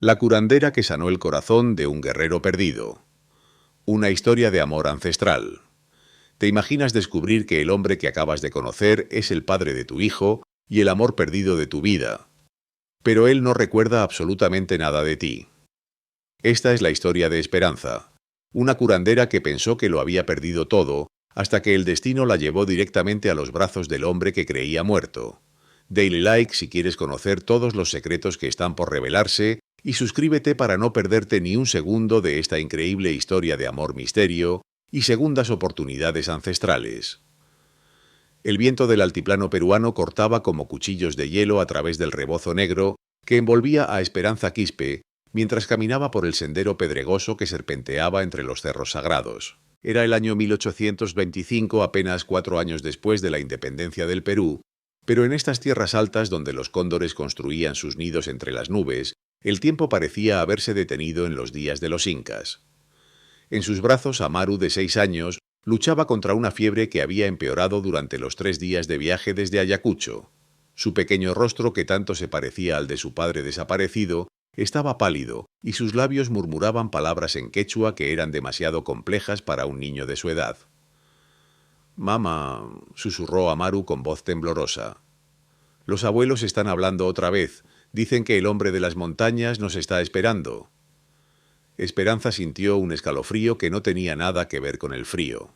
La curandera que sanó el corazón de un guerrero perdido. Una historia de amor ancestral. Te imaginas descubrir que el hombre que acabas de conocer es el padre de tu hijo y el amor perdido de tu vida. Pero él no recuerda absolutamente nada de ti. Esta es la historia de Esperanza, una curandera que pensó que lo había perdido todo, hasta que el destino la llevó directamente a los brazos del hombre que creía muerto. Dale like si quieres conocer todos los secretos que están por revelarse y suscríbete para no perderte ni un segundo de esta increíble historia de amor misterio y segundas oportunidades ancestrales. El viento del altiplano peruano cortaba como cuchillos de hielo a través del rebozo negro que envolvía a Esperanza Quispe mientras caminaba por el sendero pedregoso que serpenteaba entre los cerros sagrados. Era el año 1825, apenas 4 años después de la independencia del Perú, pero en estas tierras altas donde los cóndores construían sus nidos entre las nubes, el tiempo parecía haberse detenido en los días de los incas. En sus brazos, Amaru, de 6 años, luchaba contra una fiebre que había empeorado durante los 3 días de viaje desde Ayacucho. Su pequeño rostro, que tanto se parecía al de su padre desaparecido, estaba pálido, y sus labios murmuraban palabras en quechua que eran demasiado complejas para un niño de su edad. «Mamá», susurró Amaru con voz temblorosa. «Los abuelos están hablando otra vez. Dicen que el hombre de las montañas nos está esperando». Esperanza sintió un escalofrío que no tenía nada que ver con el frío.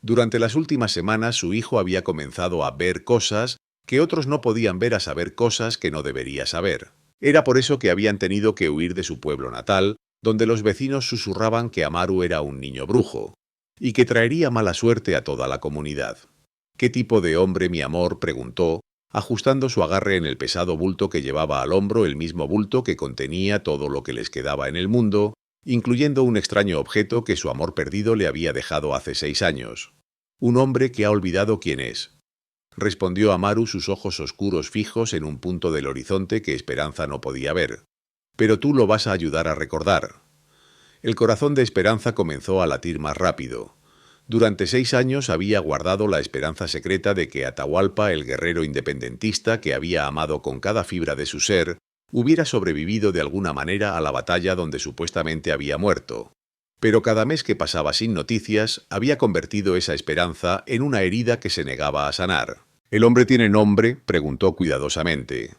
Durante las últimas semanas su hijo había comenzado a ver cosas que otros no podían ver, a saber cosas que no debería saber. Era por eso que habían tenido que huir de su pueblo natal, donde los vecinos susurraban que Amaru era un niño brujo, y que traería mala suerte a toda la comunidad. «¿Qué tipo de hombre, mi amor?», preguntó, ajustando su agarre en el pesado bulto que llevaba al hombro, el mismo bulto que contenía todo lo que les quedaba en el mundo, incluyendo un extraño objeto que su amor perdido le había dejado hace 6 años. «Un hombre que ha olvidado quién es», respondió Amaru, sus ojos oscuros fijos en un punto del horizonte que Esperanza no podía ver. «Pero tú lo vas a ayudar a recordar». El corazón de Esperanza comenzó a latir más rápido. Durante 6 años había guardado la esperanza secreta de que Atahualpa, el guerrero independentista que había amado con cada fibra de su ser, hubiera sobrevivido de alguna manera a la batalla donde supuestamente había muerto. Pero cada mes que pasaba sin noticias había convertido esa esperanza en una herida que se negaba a sanar. «¿El hombre tiene nombre?», preguntó cuidadosamente.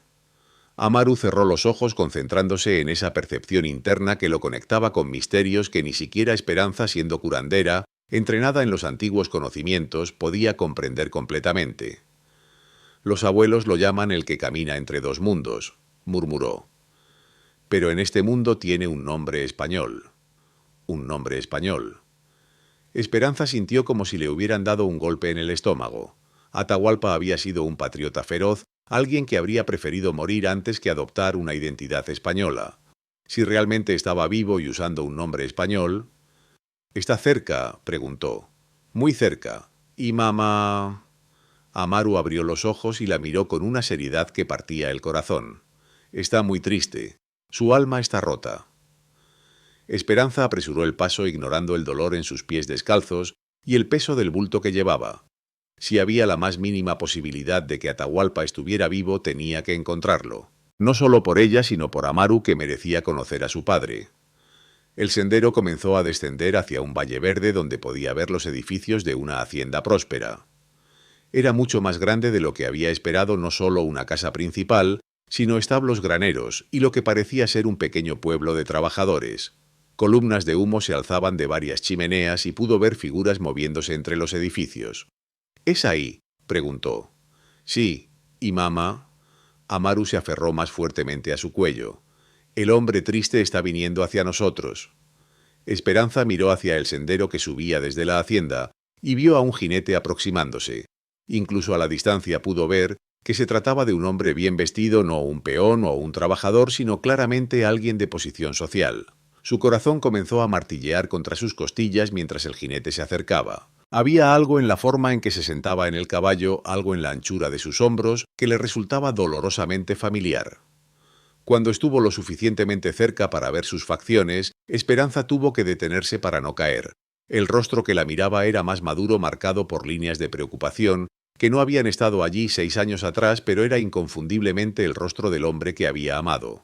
Amaru cerró los ojos concentrándose en esa percepción interna que lo conectaba con misterios que ni siquiera Esperanza, siendo curandera, entrenada en los antiguos conocimientos, podía comprender completamente. «Los abuelos lo llaman el que camina entre 2 mundos», murmuró. «Pero en este mundo tiene un nombre español». «Un nombre español». Esperanza sintió como si le hubieran dado un golpe en el estómago. Atahualpa había sido un patriota feroz, alguien que habría preferido morir antes que adoptar una identidad española. Si realmente estaba vivo y usando un nombre español... «¿Está cerca?», preguntó. «Muy cerca. ¿Y mamá...?» Amaru abrió los ojos y la miró con una seriedad que partía el corazón. «Está muy triste. Su alma está rota». Esperanza apresuró el paso, ignorando el dolor en sus pies descalzos y el peso del bulto que llevaba. Si había la más mínima posibilidad de que Atahualpa estuviera vivo, tenía que encontrarlo. No solo por ella, sino por Amaru, que merecía conocer a su padre. El sendero comenzó a descender hacia un valle verde donde podía ver los edificios de una hacienda próspera. Era mucho más grande de lo que había esperado, no solo una casa principal, sino establos graneros y lo que parecía ser un pequeño pueblo de trabajadores. Columnas de humo se alzaban de varias chimeneas y pudo ver figuras moviéndose entre los edificios. «¿Es ahí?», preguntó. «Sí. ¿Y mamá?». Amaru se aferró más fuertemente a su cuello. «El hombre triste está viniendo hacia nosotros». Esperanza miró hacia el sendero que subía desde la hacienda y vio a un jinete aproximándose. Incluso a la distancia pudo ver que se trataba de un hombre bien vestido, no un peón o un trabajador, sino claramente alguien de posición social. Su corazón comenzó a martillear contra sus costillas mientras el jinete se acercaba. Había algo en la forma en que se sentaba en el caballo, algo en la anchura de sus hombros, que le resultaba dolorosamente familiar. Cuando estuvo lo suficientemente cerca para ver sus facciones, Esperanza tuvo que detenerse para no caer. El rostro que la miraba era más maduro, marcado por líneas de preocupación, que no habían estado allí 6 años atrás, pero era inconfundiblemente el rostro del hombre que había amado.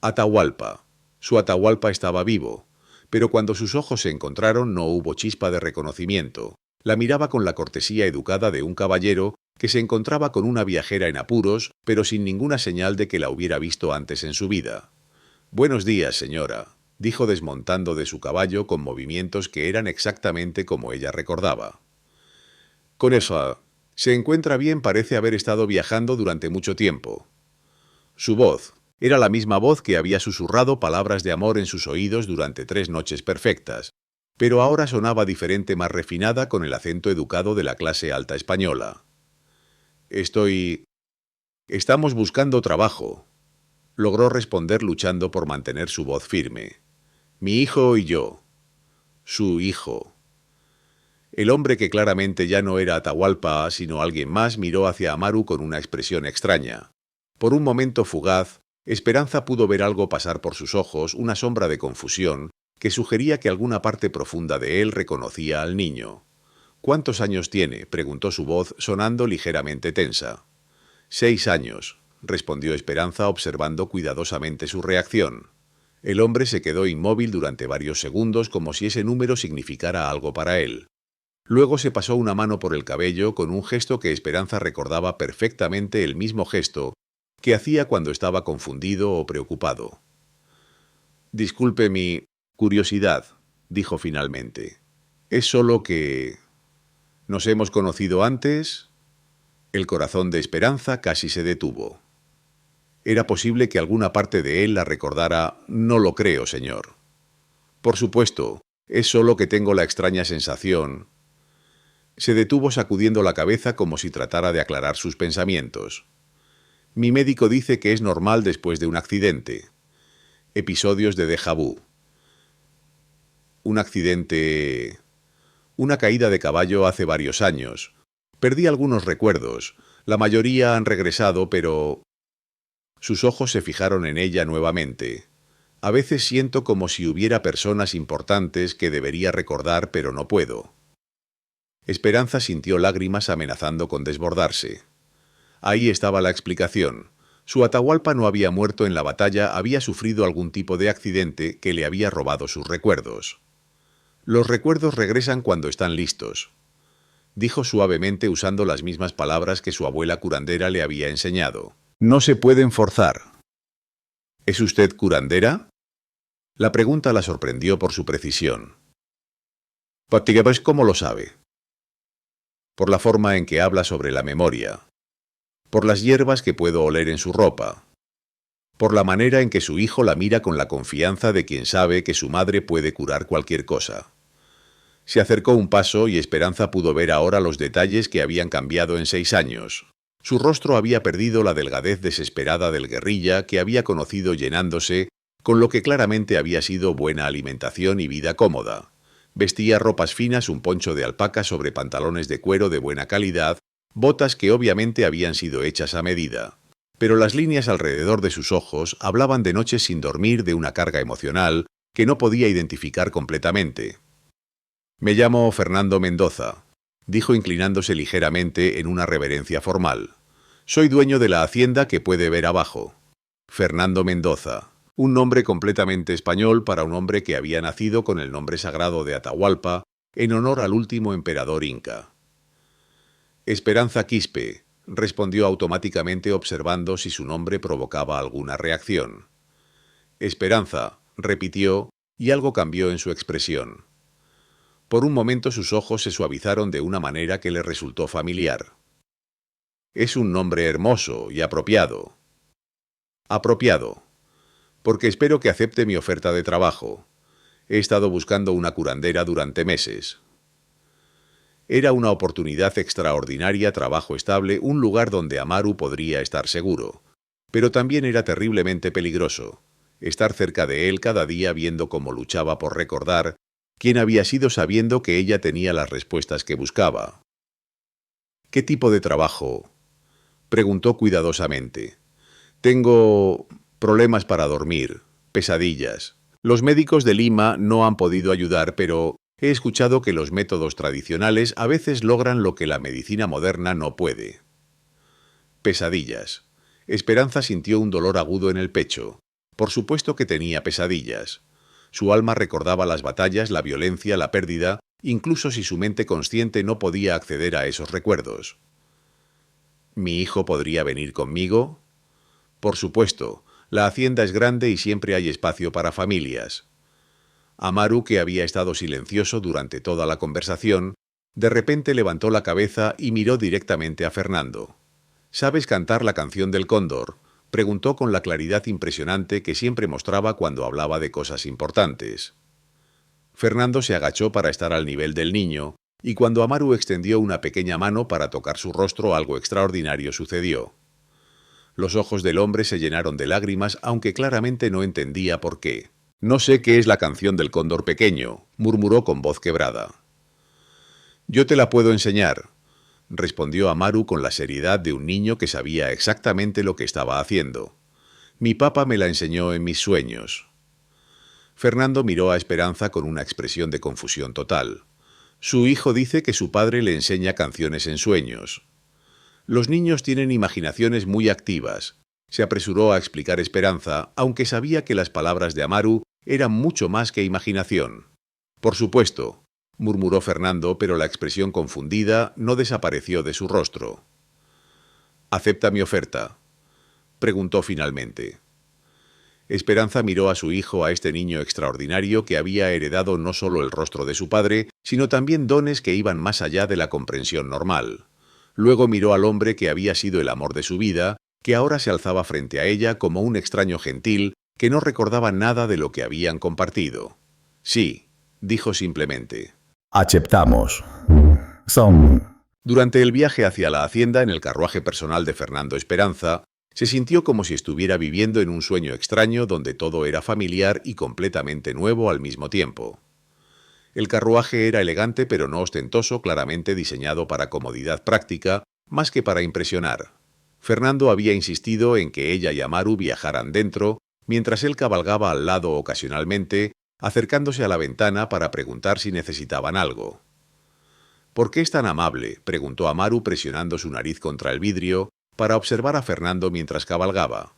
Atahualpa. Su Atahualpa estaba vivo, pero cuando sus ojos se encontraron no hubo chispa de reconocimiento. La miraba con la cortesía educada de un caballero que se encontraba con una viajera en apuros, pero sin ninguna señal de que la hubiera visto antes en su vida. «Buenos días, señora», dijo desmontando de su caballo con movimientos que eran exactamente como ella recordaba. «Con eso, se encuentra bien, parece haber estado viajando durante mucho tiempo». Su voz era la misma voz que había susurrado palabras de amor en sus oídos durante 3 noches perfectas, pero ahora sonaba diferente, más refinada, con el acento educado de la clase alta española. «Estamos buscando trabajo», logró responder luchando por mantener su voz firme. «Mi hijo y yo». Su hijo. El hombre, que claramente ya no era Atahualpa, sino alguien más, miró hacia Amaru con una expresión extraña. Por un momento fugaz, Esperanza pudo ver algo pasar por sus ojos, una sombra de confusión, que sugería que alguna parte profunda de él reconocía al niño. «¿Cuántos años tiene?», preguntó su voz, sonando ligeramente tensa. «6 años», respondió Esperanza, observando cuidadosamente su reacción. El hombre se quedó inmóvil durante varios segundos, como si ese número significara algo para él. Luego se pasó una mano por el cabello con un gesto que Esperanza recordaba perfectamente, el mismo gesto que hacía cuando estaba confundido o preocupado. «Disculpe mi curiosidad», dijo finalmente. «Es solo que... ¿nos hemos conocido antes?» El corazón de Esperanza casi se detuvo. Era posible que alguna parte de él la recordara. «No lo creo, señor». «Por supuesto, es solo que tengo la extraña sensación». Se detuvo sacudiendo la cabeza como si tratara de aclarar sus pensamientos. «Mi médico dice que es normal después de un accidente. Episodios de déjà vu». «Un accidente...». «Una caída de caballo hace varios años. Perdí algunos recuerdos. La mayoría han regresado, pero...». Sus ojos se fijaron en ella nuevamente. «A veces siento como si hubiera personas importantes que debería recordar, pero no puedo». Esperanza sintió lágrimas amenazando con desbordarse. Ahí estaba la explicación. Su Atahualpa no había muerto en la batalla, había sufrido algún tipo de accidente que le había robado sus recuerdos. «Los recuerdos regresan cuando están listos», dijo suavemente, usando las mismas palabras que su abuela curandera le había enseñado. «No se pueden forzar». «¿Es usted curandera?». La pregunta la sorprendió por su precisión. «¿Pues cómo lo sabe?». «Por la forma en que habla sobre la memoria. Por las hierbas que puedo oler en su ropa. Por la manera en que su hijo la mira con la confianza de quien sabe que su madre puede curar cualquier cosa». Se acercó un paso y Esperanza pudo ver ahora los detalles que habían cambiado en 6 años. Su rostro había perdido la delgadez desesperada del guerrilla que había conocido, llenándose con lo que claramente había sido buena alimentación y vida cómoda. Vestía ropas finas, un poncho de alpaca sobre pantalones de cuero de buena calidad, botas que obviamente habían sido hechas a medida. Pero las líneas alrededor de sus ojos hablaban de noches sin dormir, de una carga emocional que no podía identificar completamente. «Me llamo Fernando Mendoza», dijo inclinándose ligeramente en una reverencia formal. «Soy dueño de la hacienda que puede ver abajo». Fernando Mendoza, un nombre completamente español para un hombre que había nacido con el nombre sagrado de Atahualpa en honor al último emperador inca. «Esperanza Quispe», respondió automáticamente, observando si su nombre provocaba alguna reacción. «Esperanza», repitió, y algo cambió en su expresión. Por un momento sus ojos se suavizaron de una manera que le resultó familiar. «Es un nombre hermoso y apropiado». «Apropiado. Porque espero que acepte mi oferta de trabajo. He estado buscando una curandera durante meses». Era una oportunidad extraordinaria, trabajo estable, un lugar donde Amaru podría estar seguro. Pero también era terriblemente peligroso. Estar cerca de él cada día, viendo cómo luchaba por recordar quién había sido, sabiendo que ella tenía las respuestas que buscaba. «¿Qué tipo de trabajo?», preguntó cuidadosamente. «Tengo problemas para dormir, pesadillas. Los médicos de Lima no han podido ayudar, pero he escuchado que los métodos tradicionales a veces logran lo que la medicina moderna no puede». Pesadillas. Esperanza sintió un dolor agudo en el pecho. Por supuesto que tenía pesadillas. Su alma recordaba las batallas, la violencia, la pérdida, incluso si su mente consciente no podía acceder a esos recuerdos. ¿Mi hijo podría venir conmigo? Por supuesto, la hacienda es grande y siempre hay espacio para familias. Amaru, que había estado silencioso durante toda la conversación, de repente levantó la cabeza y miró directamente a Fernando. ¿Sabes cantar la canción del cóndor?, preguntó con la claridad impresionante que siempre mostraba cuando hablaba de cosas importantes. Fernando se agachó para estar al nivel del niño, y cuando Amaru extendió una pequeña mano para tocar su rostro, algo extraordinario sucedió. Los ojos del hombre se llenaron de lágrimas, aunque claramente no entendía por qué. «No sé qué es la canción del cóndor pequeño», murmuró con voz quebrada. «Yo te la puedo enseñar», respondió Amaru con la seriedad de un niño que sabía exactamente lo que estaba haciendo. «Mi papá me la enseñó en mis sueños». Fernando miró a Esperanza con una expresión de confusión total. Su hijo dice que su padre le enseña canciones en sueños. Los niños tienen imaginaciones muy activas, se apresuró a explicar Esperanza, aunque sabía que las palabras de Amaru eran mucho más que imaginación. Por supuesto, murmuró Fernando, pero la expresión confundida no desapareció de su rostro. ¿Acepta mi oferta?, preguntó finalmente. Esperanza miró a su hijo, a este niño extraordinario que había heredado no solo el rostro de su padre, sino también dones que iban más allá de la comprensión normal. Luego miró al hombre que había sido el amor de su vida, que ahora se alzaba frente a ella como un extraño gentil que no recordaba nada de lo que habían compartido. «Sí», dijo simplemente. «Aceptamos. Durante el viaje hacia la hacienda en el carruaje personal de Fernando Esperanza, se sintió como si estuviera viviendo en un sueño extraño donde todo era familiar y completamente nuevo al mismo tiempo. El carruaje era elegante pero no ostentoso, claramente diseñado para comodidad práctica, más que para impresionar. Fernando había insistido en que ella y Amaru viajaran dentro, mientras él cabalgaba al lado ocasionalmente, acercándose a la ventana para preguntar si necesitaban algo. «¿Por qué es tan amable?», preguntó Amaru presionando su nariz contra el vidrio para observar a Fernando mientras cabalgaba.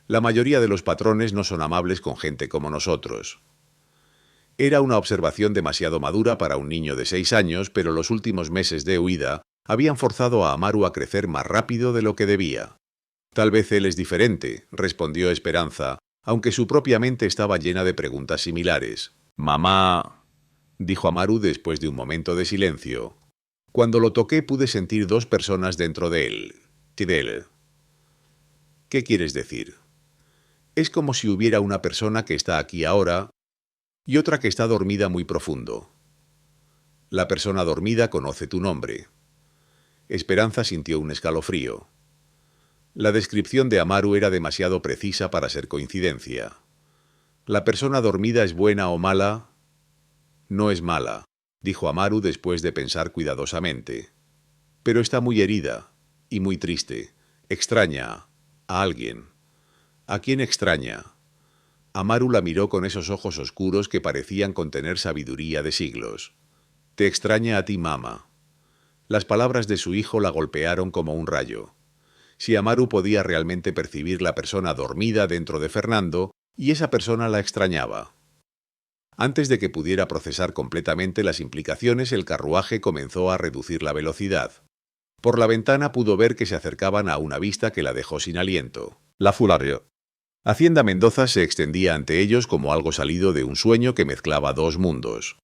«La mayoría de los patrones no son amables con gente como nosotros». Era una observación demasiado madura para un niño de 6 años, pero los últimos meses de huida habían forzado a Amaru a crecer más rápido de lo que debía. «Tal vez él es diferente», respondió Esperanza, aunque su propia mente estaba llena de preguntas similares. «Mamá», dijo Amaru después de un momento de silencio. «Cuando lo toqué pude sentir 2 personas dentro de él. Tidel». «¿Qué quieres decir?» «Es como si hubiera una persona que está aquí ahora y otra que está dormida muy profundo. La persona dormida conoce tu nombre». Esperanza sintió un escalofrío. La descripción de Amaru era demasiado precisa para ser coincidencia. ¿La persona dormida es buena o mala? «No es mala», dijo Amaru después de pensar cuidadosamente. «Pero está muy herida y muy triste. Extraña a alguien». «¿A quién extraña?». Amaru la miró con esos ojos oscuros que parecían contener sabiduría de siglos. «Te extraña a ti, mamá». Las palabras de su hijo la golpearon como un rayo. Si Amaru podía realmente percibir la persona dormida dentro de Fernando, y esa persona la extrañaba. Antes de que pudiera procesar completamente las implicaciones, el carruaje comenzó a reducir la velocidad. Por la ventana pudo ver que se acercaban a una vista que la dejó sin aliento. La Fulario. Hacienda Mendoza se extendía ante ellos como algo salido de un sueño que mezclaba 2 mundos.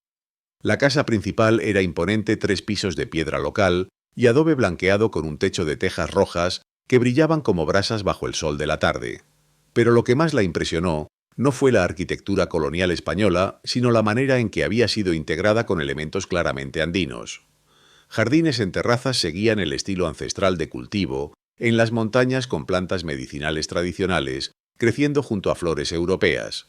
La casa principal era imponente, 3 pisos de piedra local y adobe blanqueado con un techo de tejas rojas que brillaban como brasas bajo el sol de la tarde. Pero lo que más la impresionó no fue la arquitectura colonial española, sino la manera en que había sido integrada con elementos claramente andinos. Jardines en terrazas seguían el estilo ancestral de cultivo, en las montañas con plantas medicinales tradicionales, creciendo junto a flores europeas.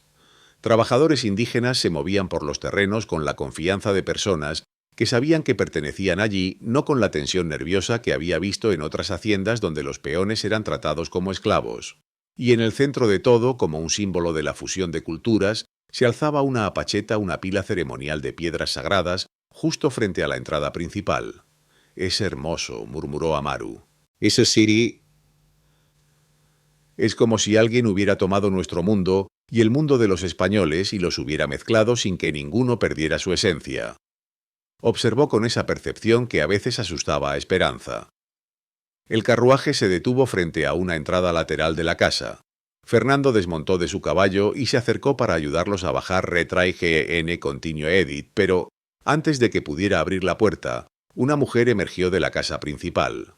Trabajadores indígenas se movían por los terrenos con la confianza de personas que sabían que pertenecían allí, no con la tensión nerviosa que había visto en otras haciendas donde los peones eran tratados como esclavos. Y en el centro de todo, como un símbolo de la fusión de culturas, se alzaba una apacheta, una pila ceremonial de piedras sagradas, justo frente a la entrada principal. «Es hermoso», murmuró Amaru. «Esa city Es como si alguien hubiera tomado nuestro mundo y el mundo de los españoles y los hubiera mezclado sin que ninguno perdiera su esencia. Observó con esa percepción que a veces asustaba a Esperanza. El carruaje se detuvo frente a una entrada lateral de la casa. Fernando desmontó de su caballo y se acercó para ayudarlos a bajar Retry GN Continue Edit, pero, antes de que pudiera abrir la puerta, una mujer emergió de la casa principal.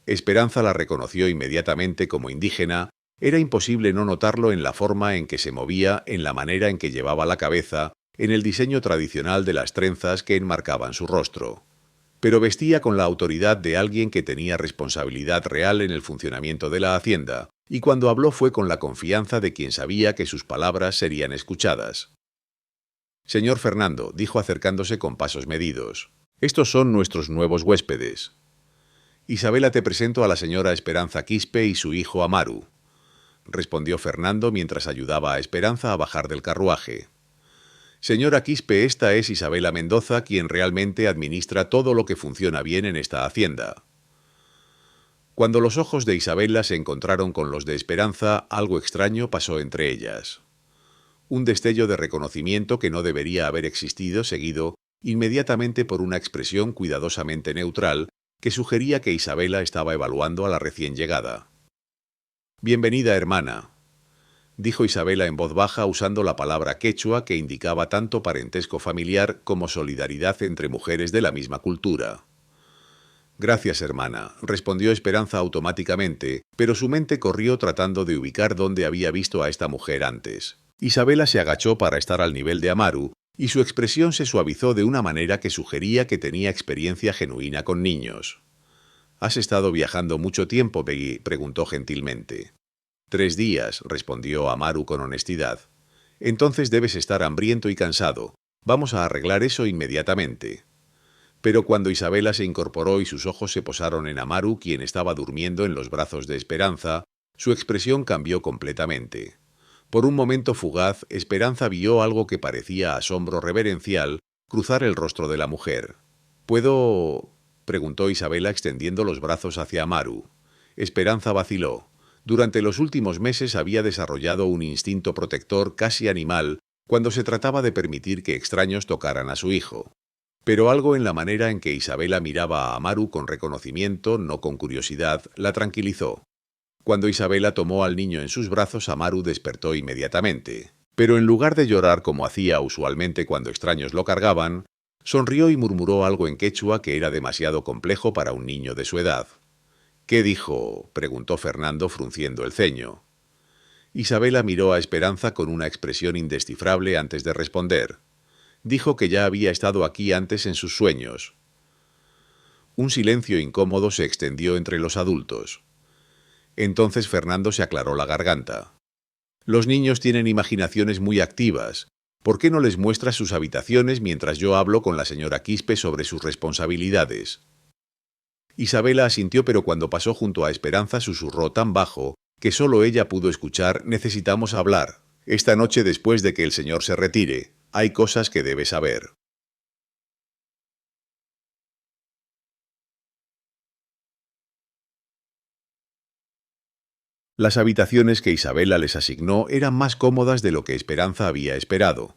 Esperanza la reconoció inmediatamente como indígena. Era imposible no notarlo en la forma en que se movía, en la manera en que llevaba la cabeza, en el diseño tradicional de las trenzas que enmarcaban su rostro. Pero vestía con la autoridad de alguien que tenía responsabilidad real en el funcionamiento de la hacienda, y cuando habló fue con la confianza de quien sabía que sus palabras serían escuchadas. «Señor Fernando», dijo acercándose con pasos medidos, «estos son nuestros nuevos huéspedes. Isabela, te presento a la señora Esperanza Quispe y su hijo Amaru», respondió Fernando mientras ayudaba a Esperanza a bajar del carruaje. «Señora Quispe, esta es Isabela Mendoza, quien realmente administra todo lo que funciona bien en esta hacienda». Cuando los ojos de Isabela se encontraron con los de Esperanza, algo extraño pasó entre ellas. Un destello de reconocimiento que no debería haber existido, seguido inmediatamente por una expresión cuidadosamente neutral que sugería que Isabela estaba evaluando a la recién llegada. «Bienvenida, hermana», dijo Isabela en voz baja usando la palabra quechua que indicaba tanto parentesco familiar como solidaridad entre mujeres de la misma cultura. «Gracias, hermana», respondió Esperanza automáticamente, pero su mente corrió tratando de ubicar dónde había visto a esta mujer antes. Isabela se agachó para estar al nivel de Amaru, y su expresión se suavizó de una manera que sugería que tenía experiencia genuina con niños. «¿Has estado viajando mucho tiempo, Peggy?», preguntó gentilmente. «3 días», respondió Amaru con honestidad. «Entonces debes estar hambriento y cansado. Vamos a arreglar eso inmediatamente». Pero cuando Isabela se incorporó y sus ojos se posaron en Amaru, quien estaba durmiendo en los brazos de Esperanza, su expresión cambió completamente. Por un momento fugaz, Esperanza vio algo que parecía asombro reverencial cruzar el rostro de la mujer. «¿Puedo...?» preguntó Isabela extendiendo los brazos hacia Amaru. Esperanza vaciló. Durante los últimos meses había desarrollado un instinto protector casi animal cuando se trataba de permitir que extraños tocaran a su hijo. Pero algo en la manera en que Isabela miraba a Amaru con reconocimiento, no con curiosidad, la tranquilizó. Cuando Isabela tomó al niño en sus brazos, Amaru despertó inmediatamente. Pero en lugar de llorar como hacía usualmente cuando extraños lo cargaban, sonrió y murmuró algo en quechua que era demasiado complejo para un niño de su edad. «¿Qué dijo?», preguntó Fernando frunciendo el ceño. Isabela miró a Esperanza con una expresión indescifrable antes de responder. Dijo que ya había estado aquí antes en sus sueños. Un silencio incómodo se extendió entre los adultos. Entonces Fernando se aclaró la garganta. «Los niños tienen imaginaciones muy activas. ¿Por qué no les muestras sus habitaciones mientras yo hablo con la señora Quispe sobre sus responsabilidades?» Isabela asintió, pero cuando pasó junto a Esperanza susurró tan bajo que solo ella pudo escuchar: «Necesitamos hablar. Esta noche, después de que el señor se retire, hay cosas que debe saber». Las habitaciones que Isabela les asignó eran más cómodas de lo que Esperanza había esperado.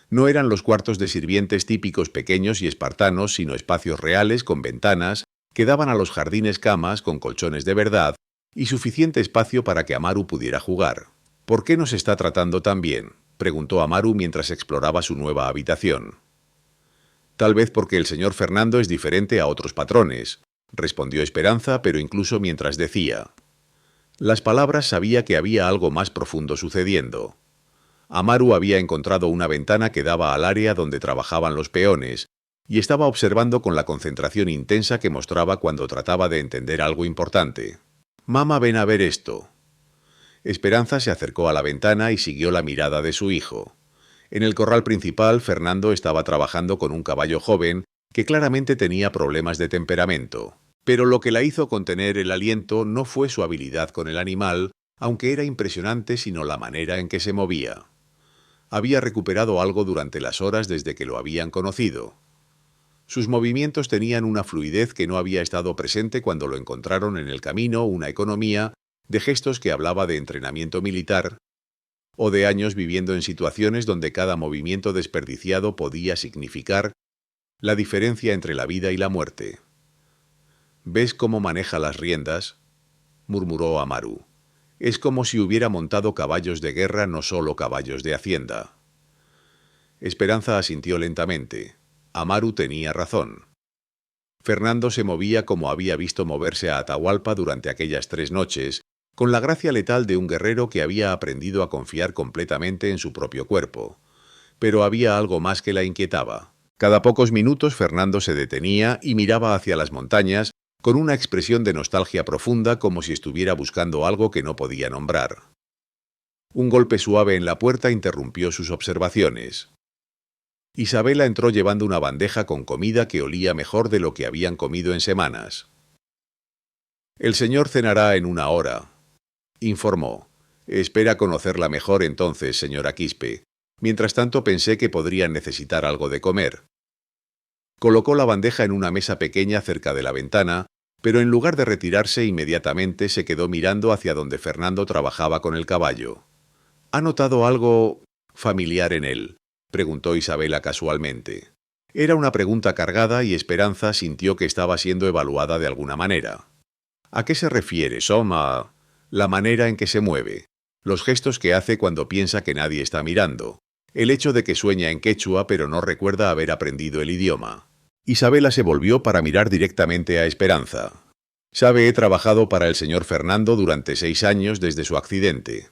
No eran los cuartos de sirvientes típicos pequeños y espartanos, sino espacios reales con ventanas que daban a los jardines camas con colchones de verdad y suficiente espacio para que Amaru pudiera jugar. «¿Por qué nos está tratando tan bien?», preguntó Amaru mientras exploraba su nueva habitación. «Tal vez porque el señor Fernando es diferente a otros patrones», respondió Esperanza, pero incluso mientras decía las palabras sabía que había algo más profundo sucediendo. Amaru había encontrado una ventana que daba al área donde trabajaban los peones y estaba observando con la concentración intensa que mostraba cuando trataba de entender algo importante. «Mamá, ven a ver esto». Esperanza se acercó a la ventana y siguió la mirada de su hijo. En el corral principal, Fernando estaba trabajando con un caballo joven que claramente tenía problemas de temperamento. Pero lo que la hizo contener el aliento no fue su habilidad con el animal, aunque era impresionante, sino la manera en que se movía. Había recuperado algo durante las horas desde que lo habían conocido. Sus movimientos tenían una fluidez que no había estado presente cuando lo encontraron en el camino, una economía de gestos que hablaba de entrenamiento militar, o de años viviendo en situaciones donde cada movimiento desperdiciado podía significar la diferencia entre la vida y la muerte. «¿Ves cómo maneja las riendas?», murmuró Amaru. «Es como si hubiera montado caballos de guerra, no solo caballos de hacienda». Esperanza asintió lentamente. Amaru tenía razón. Fernando se movía como había visto moverse a Atahualpa durante aquellas 3 noches, con la gracia letal de un guerrero que había aprendido a confiar completamente en su propio cuerpo. Pero había algo más que la inquietaba. Cada pocos minutos Fernando se detenía y miraba hacia las montañas con una expresión de nostalgia profunda, como si estuviera buscando algo que no podía nombrar. Un golpe suave en la puerta interrumpió sus observaciones. Isabela entró llevando una bandeja con comida que olía mejor de lo que habían comido en semanas. «El señor cenará en 1 hora», informó. «Espera conocerla mejor entonces, señora Quispe. Mientras tanto pensé que podrían necesitar algo de comer». Colocó la bandeja en una mesa pequeña cerca de la ventana, pero en lugar de retirarse inmediatamente se quedó mirando hacia donde Fernando trabajaba con el caballo. «¿Ha notado algo familiar en él?», preguntó Isabela casualmente. Era una pregunta cargada y Esperanza sintió que estaba siendo evaluada de alguna manera. «¿A qué se refiere, Soma?» «La manera en que se mueve, los gestos que hace cuando piensa que nadie está mirando, el hecho de que sueña en quechua pero no recuerda haber aprendido el idioma». Isabela se volvió para mirar directamente a Esperanza. «Sabe, he trabajado para el señor Fernando durante 6 años desde su accidente.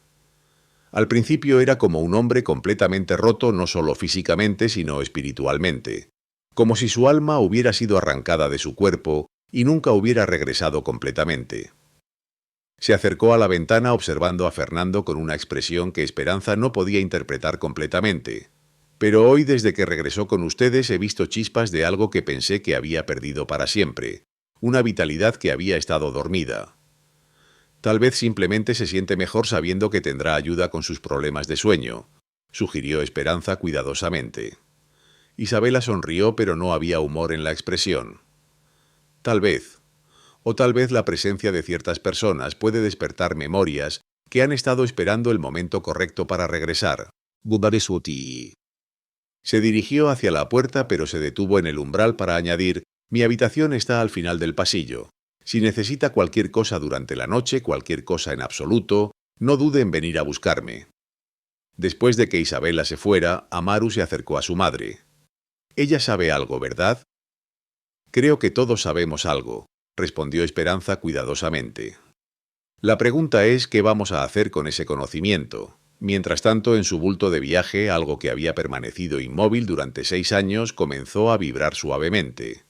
Al principio era como un hombre completamente roto, no solo físicamente sino espiritualmente, como si su alma hubiera sido arrancada de su cuerpo y nunca hubiera regresado completamente». Se acercó a la ventana observando a Fernando con una expresión que Esperanza no podía interpretar completamente. «Pero hoy, desde que regresó con ustedes, he visto chispas de algo que pensé que había perdido para siempre, una vitalidad que había estado dormida. Tal vez simplemente se siente mejor sabiendo que tendrá ayuda con sus problemas de sueño», sugirió Esperanza cuidadosamente. Isabela sonrió, pero no había humor en la expresión. «Tal vez. O tal vez la presencia de ciertas personas puede despertar memorias que han estado esperando el momento correcto para regresar». Se dirigió hacia la puerta, pero se detuvo en el umbral para añadir: «Mi habitación está al final del pasillo. Si necesita cualquier cosa durante la noche, cualquier cosa en absoluto, no dude en venir a buscarme». Después de que Isabela se fuera, Amaru se acercó a su madre. «Ella sabe algo, ¿verdad?». «Creo que todos sabemos algo», respondió Esperanza cuidadosamente. «La pregunta es qué vamos a hacer con ese conocimiento». Mientras tanto, en su bulto de viaje, algo que había permanecido inmóvil durante 6 años comenzó a vibrar suavemente.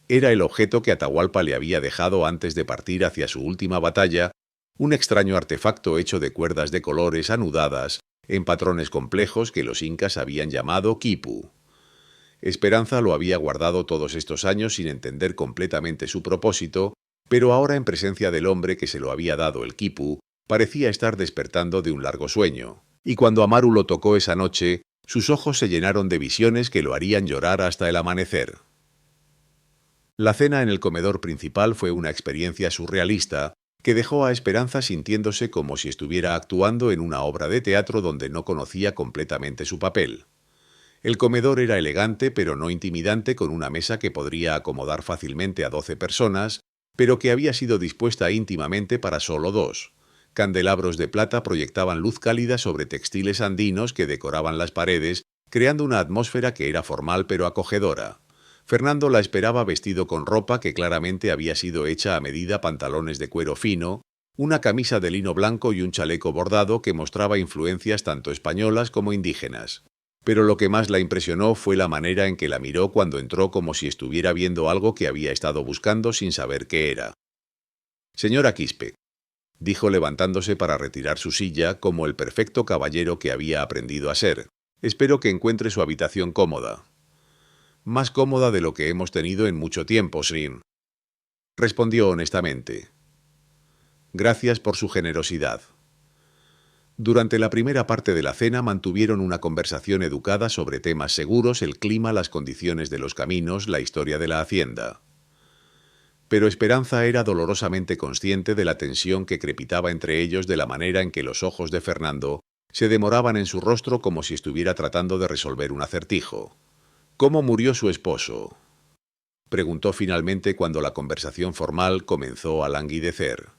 Era el objeto que Atahualpa le había dejado antes de partir hacia su última batalla, un extraño artefacto hecho de cuerdas de colores anudadas en patrones complejos que los incas habían llamado quipu. Esperanza lo había guardado todos estos años sin entender completamente su propósito, pero ahora, en presencia del hombre que se lo había dado el quipu, parecía estar despertando de un largo sueño, y cuando Amaru lo tocó esa noche, sus ojos se llenaron de visiones que lo harían llorar hasta el amanecer. La cena en el comedor principal fue una experiencia surrealista que dejó a Esperanza sintiéndose como si estuviera actuando en una obra de teatro donde no conocía completamente su papel. El comedor era elegante pero no intimidante, con una mesa que podría acomodar fácilmente a 12 personas, pero que había sido dispuesta íntimamente para solo 2. Candelabros de plata proyectaban luz cálida sobre textiles andinos que decoraban las paredes, creando una atmósfera que era formal pero acogedora. Fernando la esperaba vestido con ropa que claramente había sido hecha a medida: pantalones de cuero fino, una camisa de lino blanco y un chaleco bordado que mostraba influencias tanto españolas como indígenas. Pero lo que más la impresionó fue la manera en que la miró cuando entró, como si estuviera viendo algo que había estado buscando sin saber qué era. «Señora Quispe», dijo levantándose para retirar su silla como el perfecto caballero que había aprendido a ser, «espero que encuentre su habitación cómoda». «Más cómoda de lo que hemos tenido en mucho tiempo, Srin», respondió honestamente. «Gracias por su generosidad». Durante la primera parte de la cena mantuvieron una conversación educada sobre temas seguros: el clima, las condiciones de los caminos, la historia de la hacienda. Pero Esperanza era dolorosamente consciente de la tensión que crepitaba entre ellos, de la manera en que los ojos de Fernando se demoraban en su rostro como si estuviera tratando de resolver un acertijo. ¿Cómo murió su esposo?, preguntó finalmente cuando la conversación formal comenzó a languidecer.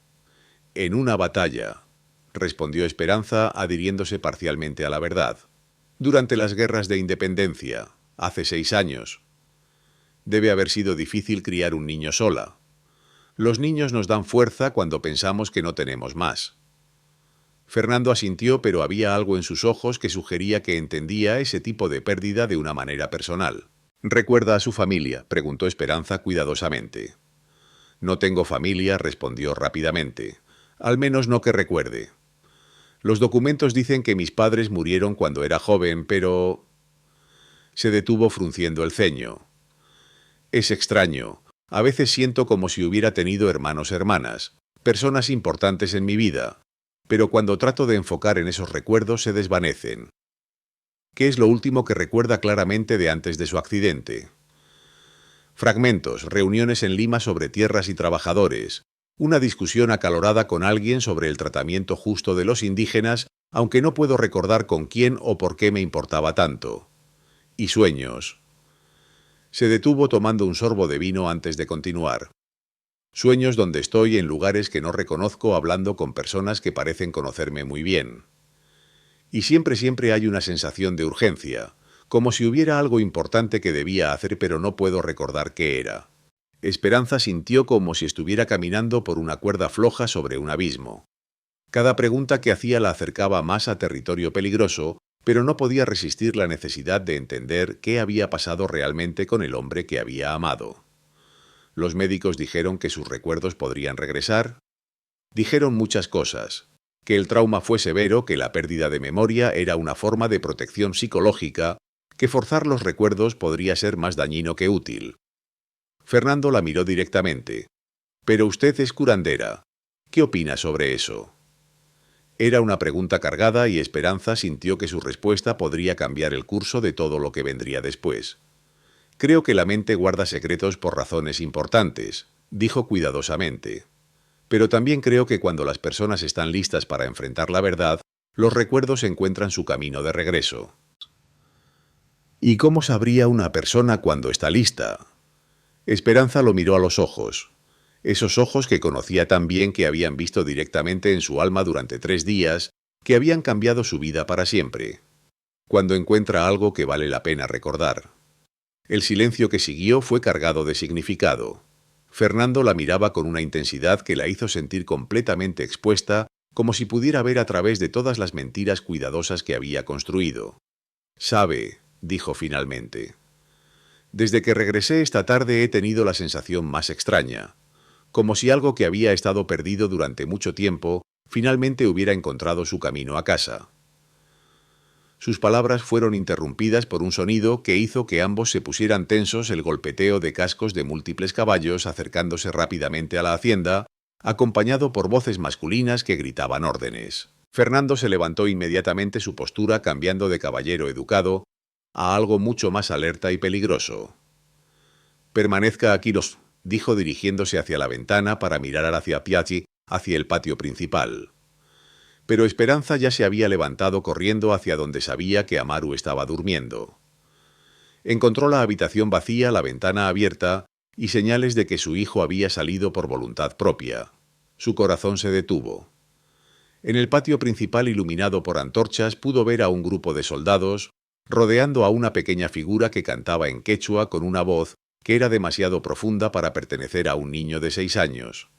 En una batalla, respondió Esperanza, adhiriéndose parcialmente a la verdad. Durante las guerras de independencia, hace 6 años. Debe haber sido difícil criar un niño sola. Los niños nos dan fuerza cuando pensamos que no tenemos más. Fernando asintió, pero había algo en sus ojos que sugería que entendía ese tipo de pérdida de una manera personal. ¿Recuerda a su familia?, preguntó Esperanza cuidadosamente. No tengo familia, respondió rápidamente. Al menos no que recuerde. Los documentos dicen que mis padres murieron cuando era joven, pero... Se detuvo frunciendo el ceño. Es extraño. A veces siento como si hubiera tenido hermanos o hermanas, personas importantes en mi vida, pero cuando trato de enfocar en esos recuerdos se desvanecen. ¿Qué es lo último que recuerda claramente de antes de su accidente? Fragmentos, reuniones en Lima sobre tierras y trabajadores, una discusión acalorada con alguien sobre el tratamiento justo de los indígenas, aunque no puedo recordar con quién o por qué me importaba tanto. Y sueños. Se detuvo tomando un sorbo de vino antes de continuar. Sueños donde estoy en lugares que no reconozco, hablando con personas que parecen conocerme muy bien. Y siempre hay una sensación de urgencia, como si hubiera algo importante que debía hacer, pero no puedo recordar qué era. Esperanza sintió como si estuviera caminando por una cuerda floja sobre un abismo. Cada pregunta que hacía la acercaba más a territorio peligroso, pero no podía resistir la necesidad de entender qué había pasado realmente con el hombre que había amado. Los médicos dijeron que sus recuerdos podrían regresar. Dijeron muchas cosas. Que el trauma fue severo, que la pérdida de memoria era una forma de protección psicológica, que forzar los recuerdos podría ser más dañino que útil. Fernando la miró directamente. «Pero usted es curandera. ¿Qué opina sobre eso?». Era una pregunta cargada y Esperanza sintió que su respuesta podría cambiar el curso de todo lo que vendría después. «Creo que la mente guarda secretos por razones importantes», dijo cuidadosamente. «Pero también creo que cuando las personas están listas para enfrentar la verdad, los recuerdos encuentran su camino de regreso». «¿Y cómo sabría una persona cuando está lista?». Esperanza lo miró a los ojos. Esos ojos que conocía tan bien, que habían visto directamente en su alma durante 3 días, que habían cambiado su vida para siempre. Cuando encuentra algo que vale la pena recordar. El silencio que siguió fue cargado de significado. Fernando la miraba con una intensidad que la hizo sentir completamente expuesta, como si pudiera ver a través de todas las mentiras cuidadosas que había construido. «Sabe», dijo finalmente. «Desde que regresé esta tarde he tenido la sensación más extraña. Como si algo que había estado perdido durante mucho tiempo, finalmente hubiera encontrado su camino a casa». Sus palabras fueron interrumpidas por un sonido que hizo que ambos se pusieran tensos, el golpeteo de cascos de múltiples caballos acercándose rápidamente a la hacienda, acompañado por voces masculinas que gritaban órdenes. Fernando se levantó inmediatamente, su postura cambiando de caballero educado a algo mucho más alerta y peligroso. «Permanezca aquí», dijo dirigiéndose hacia la ventana para mirar hacia Piazzi, hacia el patio principal. Pero Esperanza ya se había levantado corriendo hacia donde sabía que Amaru estaba durmiendo. Encontró la habitación vacía, la ventana abierta y señales de que su hijo había salido por voluntad propia. Su corazón se detuvo. En el patio principal, iluminado por antorchas, pudo ver a un grupo de soldados rodeando a una pequeña figura que cantaba en quechua con una voz que era demasiado profunda para pertenecer a un niño de 6 años.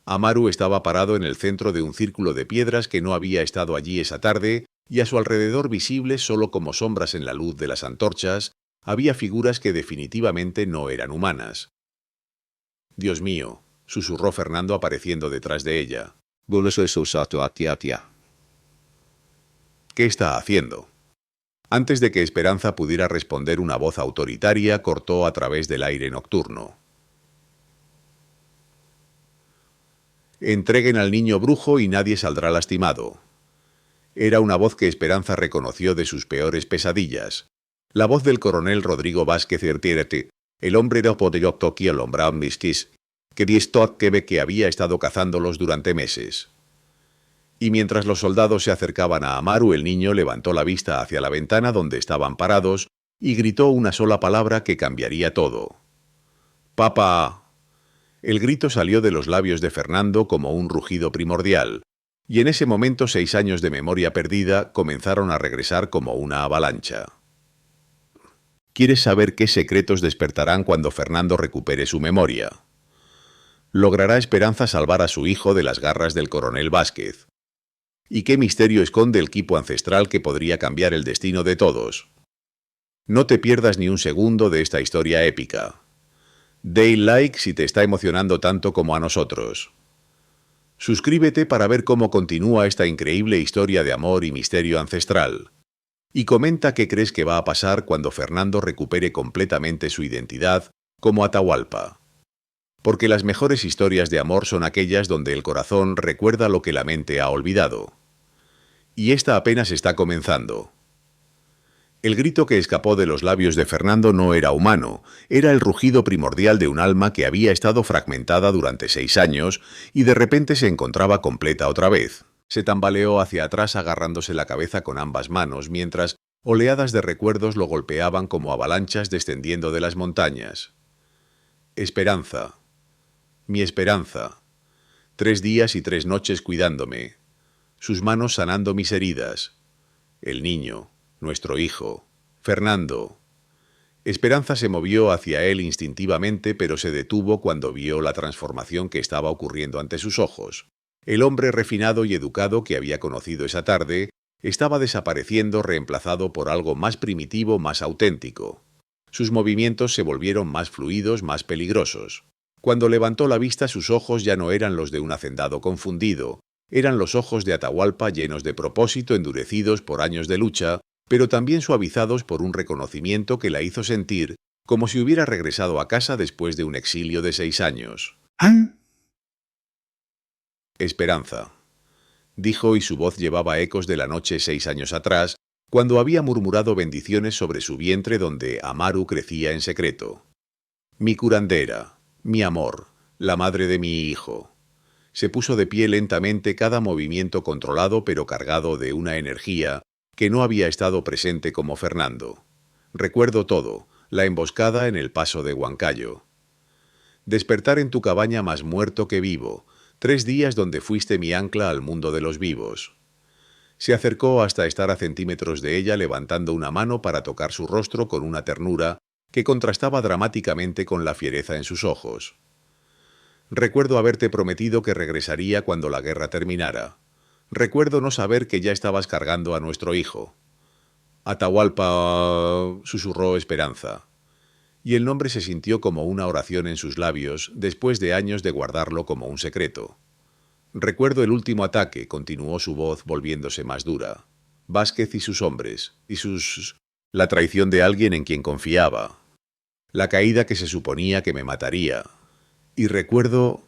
Amaru estaba parado en el centro de un círculo de piedras que no había estado allí esa tarde, y a su alrededor, visibles solo como sombras en la luz de las antorchas, había figuras que definitivamente no eran humanas. «Dios mío», susurró Fernando apareciendo detrás de ella. «¿Qué está haciendo?». Antes de que Esperanza pudiera responder, una voz autoritaria cortó a través del aire nocturno. «Entreguen al niño brujo y nadie saldrá lastimado». Era una voz que Esperanza reconoció de sus peores pesadillas. La voz del coronel Rodrigo Vázquez Ertierete, el hombre de Podeyoc Toki, el hombre Mistis, Kristoakeve, que había estado cazándolos durante meses. Y mientras los soldados se acercaban a Amaru, el niño levantó la vista hacia la ventana donde estaban parados y gritó una sola palabra que cambiaría todo. «¡Papá!». El grito salió de los labios de Fernando como un rugido primordial, y en ese momento 6 años de memoria perdida comenzaron a regresar como una avalancha. ¿Quieres saber qué secretos despertarán cuando Fernando recupere su memoria? ¿Logrará Esperanza salvar a su hijo de las garras del coronel Vázquez? ¿Y qué misterio esconde el quipu ancestral que podría cambiar el destino de todos? No te pierdas ni un segundo de esta historia épica. Dale like si te está emocionando tanto como a nosotros. Suscríbete para ver cómo continúa esta increíble historia de amor y misterio ancestral. Y comenta qué crees que va a pasar cuando Fernando recupere completamente su identidad como Atahualpa. Porque las mejores historias de amor son aquellas donde el corazón recuerda lo que la mente ha olvidado. Y esta apenas está comenzando. El grito que escapó de los labios de Fernando no era humano, era el rugido primordial de un alma que había estado fragmentada durante 6 años y de repente se encontraba completa otra vez. Se tambaleó hacia atrás agarrándose la cabeza con ambas manos, mientras oleadas de recuerdos lo golpeaban como avalanchas descendiendo de las montañas. Esperanza. Mi esperanza. 3 días y 3 noches cuidándome. Sus manos sanando mis heridas. El niño, nuestro hijo, Fernando. Esperanza se movió hacia él instintivamente, pero se detuvo cuando vio la transformación que estaba ocurriendo ante sus ojos. El hombre refinado y educado que había conocido esa tarde estaba desapareciendo, reemplazado por algo más primitivo, más auténtico. Sus movimientos se volvieron más fluidos, más peligrosos. Cuando levantó la vista, sus ojos ya no eran los de un hacendado confundido. Eran los ojos de Atahualpa llenos de propósito, endurecidos por años de lucha, pero también suavizados por un reconocimiento que la hizo sentir como si hubiera regresado a casa después de un exilio de 6 años. ¿Ah? Esperanza, dijo, y su voz llevaba ecos de la noche 6 años atrás, cuando había murmurado bendiciones sobre su vientre donde Amaru crecía en secreto. Mi curandera, mi amor, la madre de mi hijo. Se puso de pie lentamente, cada movimiento controlado pero cargado de una energía que no había estado presente como Fernando. Recuerdo todo, la emboscada en el paso de Huancayo. Despertar en tu cabaña más muerto que vivo, 3 días donde fuiste mi ancla al mundo de los vivos. Se acercó hasta estar a centímetros de ella, levantando una mano para tocar su rostro con una ternura que contrastaba dramáticamente con la fiereza en sus ojos. Recuerdo haberte prometido que regresaría cuando la guerra terminara. Recuerdo no saber que ya estabas cargando a nuestro hijo. Atahualpa, susurró Esperanza. Y el nombre se sintió como una oración en sus labios después de años de guardarlo como un secreto. Recuerdo el último ataque, continuó su voz volviéndose más dura. Vázquez y sus hombres, la traición de alguien en quien confiaba. La caída que se suponía que me mataría. Y recuerdo...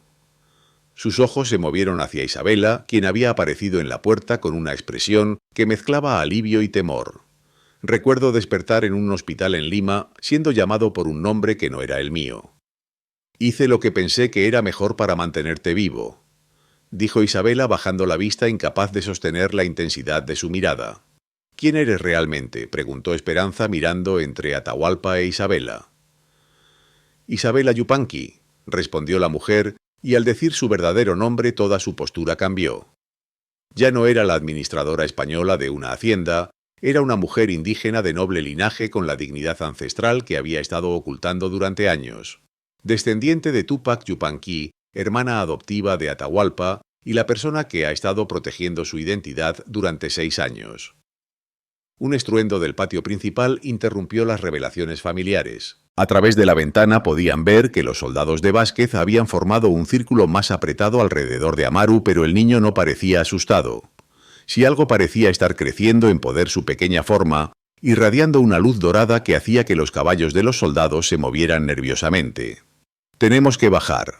Sus ojos se movieron hacia Isabela, quien había aparecido en la puerta con una expresión que mezclaba alivio y temor. Recuerdo despertar en un hospital en Lima, siendo llamado por un nombre que no era el mío. Hice lo que pensé que era mejor para mantenerte vivo, dijo Isabela bajando la vista, incapaz de sostener la intensidad de su mirada. ¿Quién eres realmente?, preguntó Esperanza mirando entre Atahualpa e Isabela. Isabela Yupanqui, respondió la mujer, y al decir su verdadero nombre toda su postura cambió. Ya no era la administradora española de una hacienda, era una mujer indígena de noble linaje con la dignidad ancestral que había estado ocultando durante años. Descendiente de Túpac Yupanqui, hermana adoptiva de Atahualpa y la persona que ha estado protegiendo su identidad durante 6 años. Un estruendo del patio principal interrumpió las revelaciones familiares. A través de la ventana podían ver que los soldados de Vázquez habían formado un círculo más apretado alrededor de Amaru, pero el niño no parecía asustado. Si algo parecía estar creciendo en poder su pequeña forma, irradiando una luz dorada que hacía que los caballos de los soldados se movieran nerviosamente. «Tenemos que bajar»,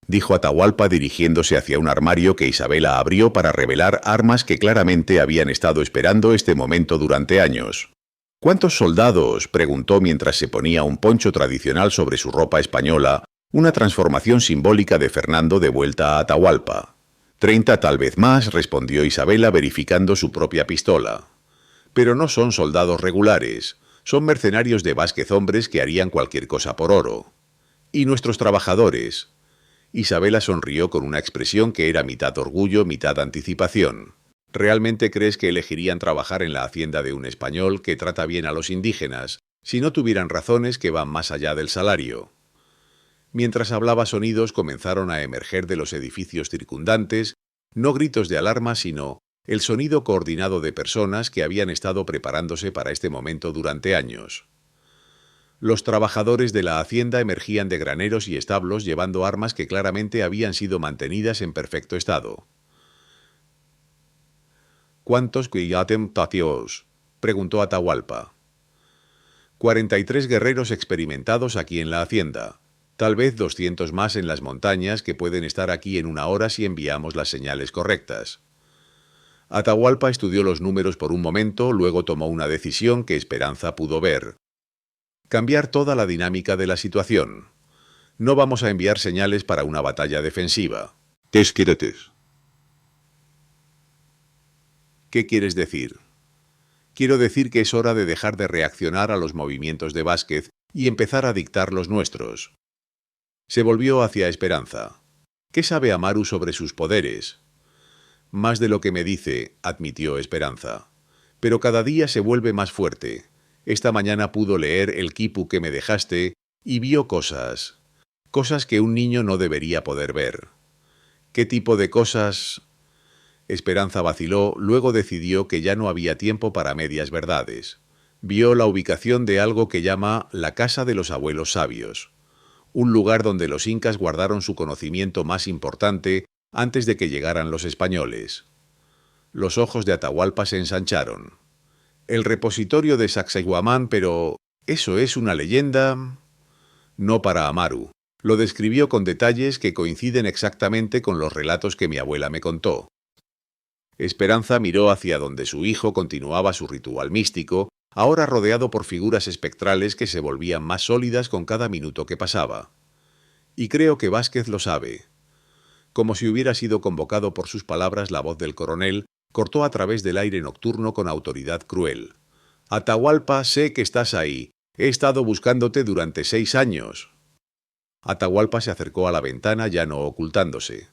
dijo Atahualpa dirigiéndose hacia un armario que Isabela abrió para revelar armas que claramente habían estado esperando este momento durante años. «¿Cuántos soldados?», preguntó mientras se ponía un poncho tradicional sobre su ropa española, Una transformación simbólica de Fernando de vuelta a Atahualpa. 30 tal vez más, respondió Isabela verificando su propia pistola. Pero no son soldados regulares, son mercenarios de Vázquez, hombres que harían cualquier cosa por oro. ¿Y nuestros trabajadores? Isabela sonrió con una expresión que era mitad orgullo, mitad anticipación. ¿Realmente crees que elegirían trabajar en la hacienda de un español que trata bien a los indígenas, si no tuvieran razones que van más allá del salario? Mientras hablaba, sonidos comenzaron a emerger de los edificios circundantes, no gritos de alarma, sino el sonido coordinado de personas que habían estado preparándose para este momento durante años. Los trabajadores de la hacienda emergían de graneros y establos llevando armas que claramente habían sido mantenidas en perfecto estado. ¿Cuántos Quillatem Tatios? Preguntó Atahualpa. 43 guerreros experimentados aquí en la hacienda. Tal vez 200 más en las montañas que pueden estar aquí en una hora si enviamos las señales correctas. Atahualpa estudió los números por un momento, luego tomó una decisión que Esperanza pudo ver. Cambiar toda la dinámica de la situación. No vamos a enviar señales para una batalla defensiva. ¿Qué quieres decir? Quiero decir que es hora de dejar de reaccionar a los movimientos de Vázquez y empezar a dictar los nuestros. Se volvió hacia Esperanza. ¿Qué sabe Amaru sobre sus poderes? Más de lo que me dice, admitió Esperanza. Pero cada día se vuelve más fuerte. Esta mañana pudo leer el quipu que me dejaste y vio cosas. Cosas que un niño no debería poder ver. ¿Qué tipo de cosas? Esperanza vaciló, luego decidió que ya no había tiempo para medias verdades. Vio la ubicación de algo que llama la Casa de los Abuelos Sabios. Un lugar donde los incas guardaron su conocimiento más importante antes de que llegaran los españoles. Los ojos de Atahualpa se ensancharon. El repositorio de Sacsayhuamán, pero ¿eso es una leyenda? No para Amaru. Lo describió con detalles que coinciden exactamente con los relatos que mi abuela me contó. Esperanza miró hacia donde su hijo continuaba su ritual místico, ahora rodeado por figuras espectrales que se volvían más sólidas con cada minuto que pasaba. Y creo que Vázquez lo sabe. Como si hubiera sido convocado por sus palabras, la voz del coronel cortó a través del aire nocturno con autoridad cruel. Atahualpa, sé que estás ahí. He estado buscándote durante 6 años. Atahualpa se acercó a la ventana, ya no ocultándose.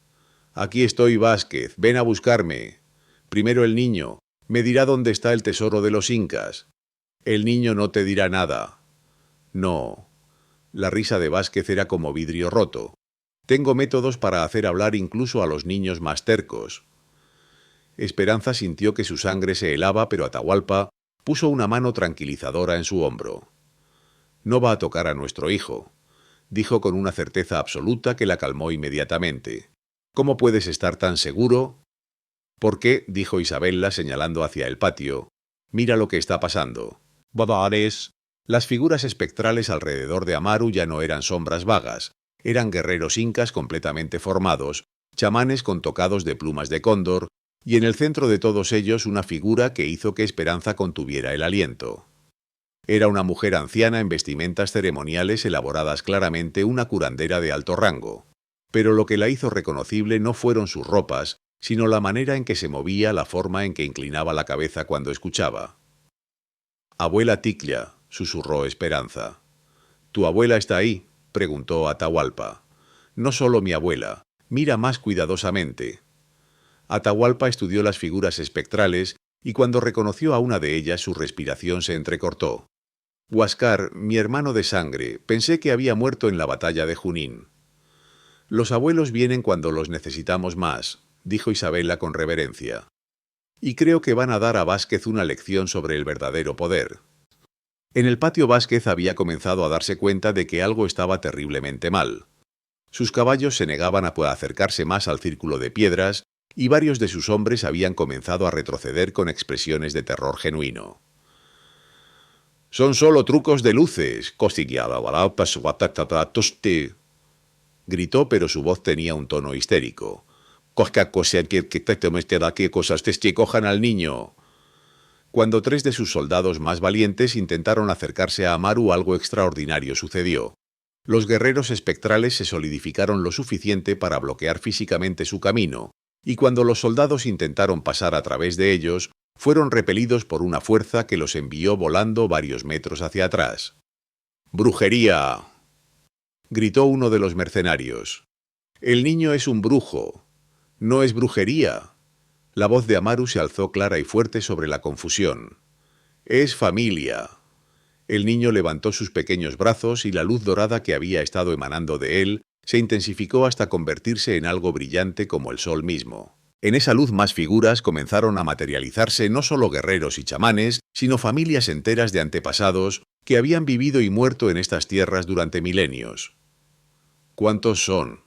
Aquí estoy, Vázquez. Ven a buscarme. Primero el niño. Me dirá dónde está el tesoro de los incas. El niño no te dirá nada. No. La risa de Vázquez era como vidrio roto. Tengo métodos para hacer hablar incluso a los niños más tercos. Esperanza sintió que su sangre se helaba, pero Atahualpa puso una mano tranquilizadora en su hombro. No va a tocar a nuestro hijo, dijo con una certeza absoluta que la calmó inmediatamente. ¿Cómo puedes estar tan seguro? ¿Por qué? Dijo Isabela señalando hacia el patio. Mira lo que está pasando. Badares. Las figuras espectrales alrededor de Amaru ya no eran sombras vagas, eran guerreros incas completamente formados, chamanes con tocados de plumas de cóndor, y en el centro de todos ellos una figura que hizo que Esperanza contuviera el aliento. Era una mujer anciana en vestimentas ceremoniales elaboradas claramente, una curandera de alto rango. Pero lo que la hizo reconocible no fueron sus ropas, sino la manera en que se movía, la forma en que inclinaba la cabeza cuando escuchaba. «Abuela Ticlia», susurró Esperanza. «¿Tu abuela está ahí?», preguntó Atahualpa. «No solo mi abuela. Mira más cuidadosamente». Atahualpa estudió las figuras espectrales y cuando reconoció a una de ellas su respiración se entrecortó. «Huáscar, mi hermano de sangre, pensé que había muerto en la batalla de Junín». «Los abuelos vienen cuando los necesitamos más», dijo Isabela con reverencia. «Y creo que van a dar a Vázquez una lección sobre el verdadero poder». En el patio Vázquez había comenzado a darse cuenta de que algo estaba terriblemente mal. Sus caballos se negaban a acercarse más al círculo de piedras y varios de sus hombres habían comenzado a retroceder con expresiones de terror genuino. «Son solo trucos de luces», gritó, pero su voz tenía un tono histérico. «Cojan al niño». Cuando 3 de sus soldados más valientes intentaron acercarse a Amaru, algo extraordinario sucedió. Los guerreros espectrales se solidificaron lo suficiente para bloquear físicamente su camino, y cuando los soldados intentaron pasar a través de ellos, fueron repelidos por una fuerza que los envió volando varios metros hacia atrás. ¡Brujería!, gritó uno de los mercenarios. «El niño es un brujo. No es brujería». La voz de Amaru se alzó clara y fuerte sobre la confusión. «Es familia». El niño levantó sus pequeños brazos y la luz dorada que había estado emanando de él se intensificó hasta convertirse en algo brillante como el sol mismo. En esa luz más figuras comenzaron a materializarse no solo guerreros y chamanes, sino familias enteras de antepasados que habían vivido y muerto en estas tierras durante milenios. «¿Cuántos son?»,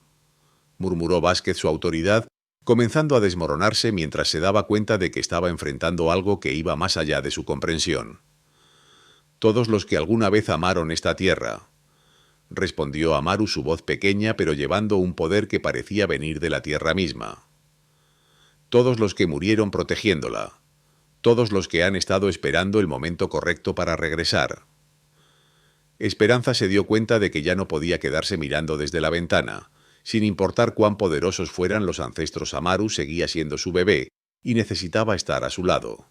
murmuró Vázquez su autoridad, comenzando a desmoronarse mientras se daba cuenta de que estaba enfrentando algo que iba más allá de su comprensión. «Todos los que alguna vez amaron esta tierra», respondió Amaru, su voz pequeña pero llevando un poder que parecía venir de la tierra misma. «Todos los que murieron protegiéndola, todos los que han estado esperando el momento correcto para regresar». Esperanza se dio cuenta de que ya no podía quedarse mirando desde la ventana. Sin importar cuán poderosos fueran los ancestros, Amaru seguía siendo su bebé y necesitaba estar a su lado.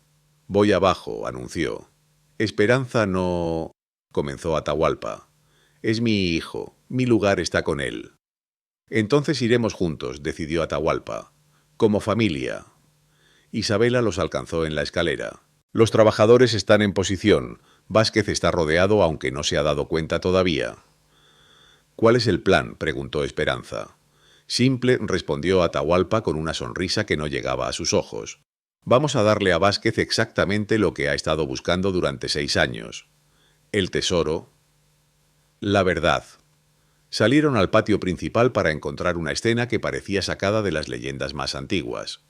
«Voy abajo», anunció. «Esperanza no...», comenzó Atahualpa. «Es mi hijo. Mi lugar está con él». «Entonces iremos juntos», decidió Atahualpa. «Como familia». Isabela los alcanzó en la escalera. «Los trabajadores están en posición. Vázquez está rodeado, aunque no se ha dado cuenta todavía». «¿Cuál es el plan?», preguntó Esperanza. «Simple», respondió Atahualpa con una sonrisa que no llegaba a sus ojos. «Vamos a darle a Vázquez exactamente lo que ha estado buscando durante 6 años. El tesoro, la verdad». Salieron al patio principal para encontrar una escena que parecía sacada de las leyendas más antiguas.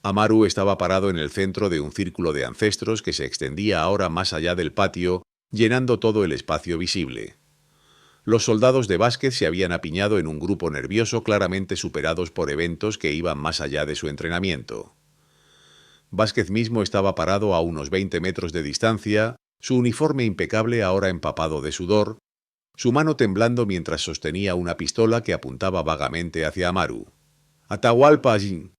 Amaru estaba parado en el centro de un círculo de ancestros que se extendía ahora más allá del patio, llenando todo el espacio visible. Los soldados de Vázquez se habían apiñado en un grupo nervioso, claramente superados por eventos que iban más allá de su entrenamiento. Vázquez mismo estaba parado a unos 20 metros de distancia, su uniforme impecable ahora empapado de sudor, su mano temblando mientras sostenía una pistola que apuntaba vagamente hacia Amaru. «Atahualpa, Jin»,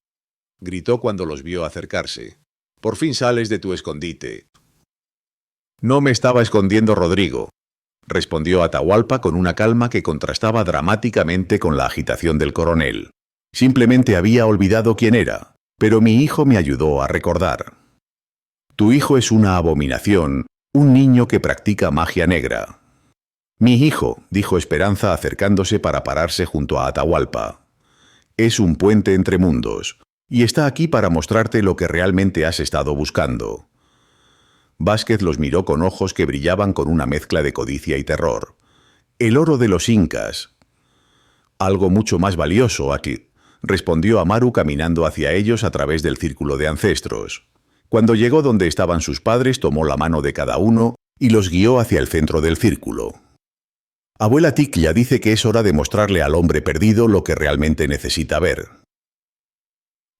gritó cuando los vio acercarse. «Por fin sales de tu escondite». «No me estaba escondiendo, Rodrigo», respondió Atahualpa con una calma que contrastaba dramáticamente con la agitación del coronel. «Simplemente había olvidado quién era, pero mi hijo me ayudó a recordar. Tu hijo es una abominación, un niño que practica magia negra». «Mi hijo», dijo Esperanza acercándose para pararse junto a Atahualpa, «es un puente entre mundos, y está aquí para mostrarte lo que realmente has estado buscando». Vázquez los miró con ojos que brillaban con una mezcla de codicia y terror. «El oro de los incas». «Algo mucho más valioso aquí», respondió Amaru caminando hacia ellos a través del círculo de ancestros. Cuando llegó donde estaban sus padres, tomó la mano de cada uno y los guió hacia el centro del círculo. «Abuela Ticlia dice que es hora de mostrarle al hombre perdido lo que realmente necesita ver».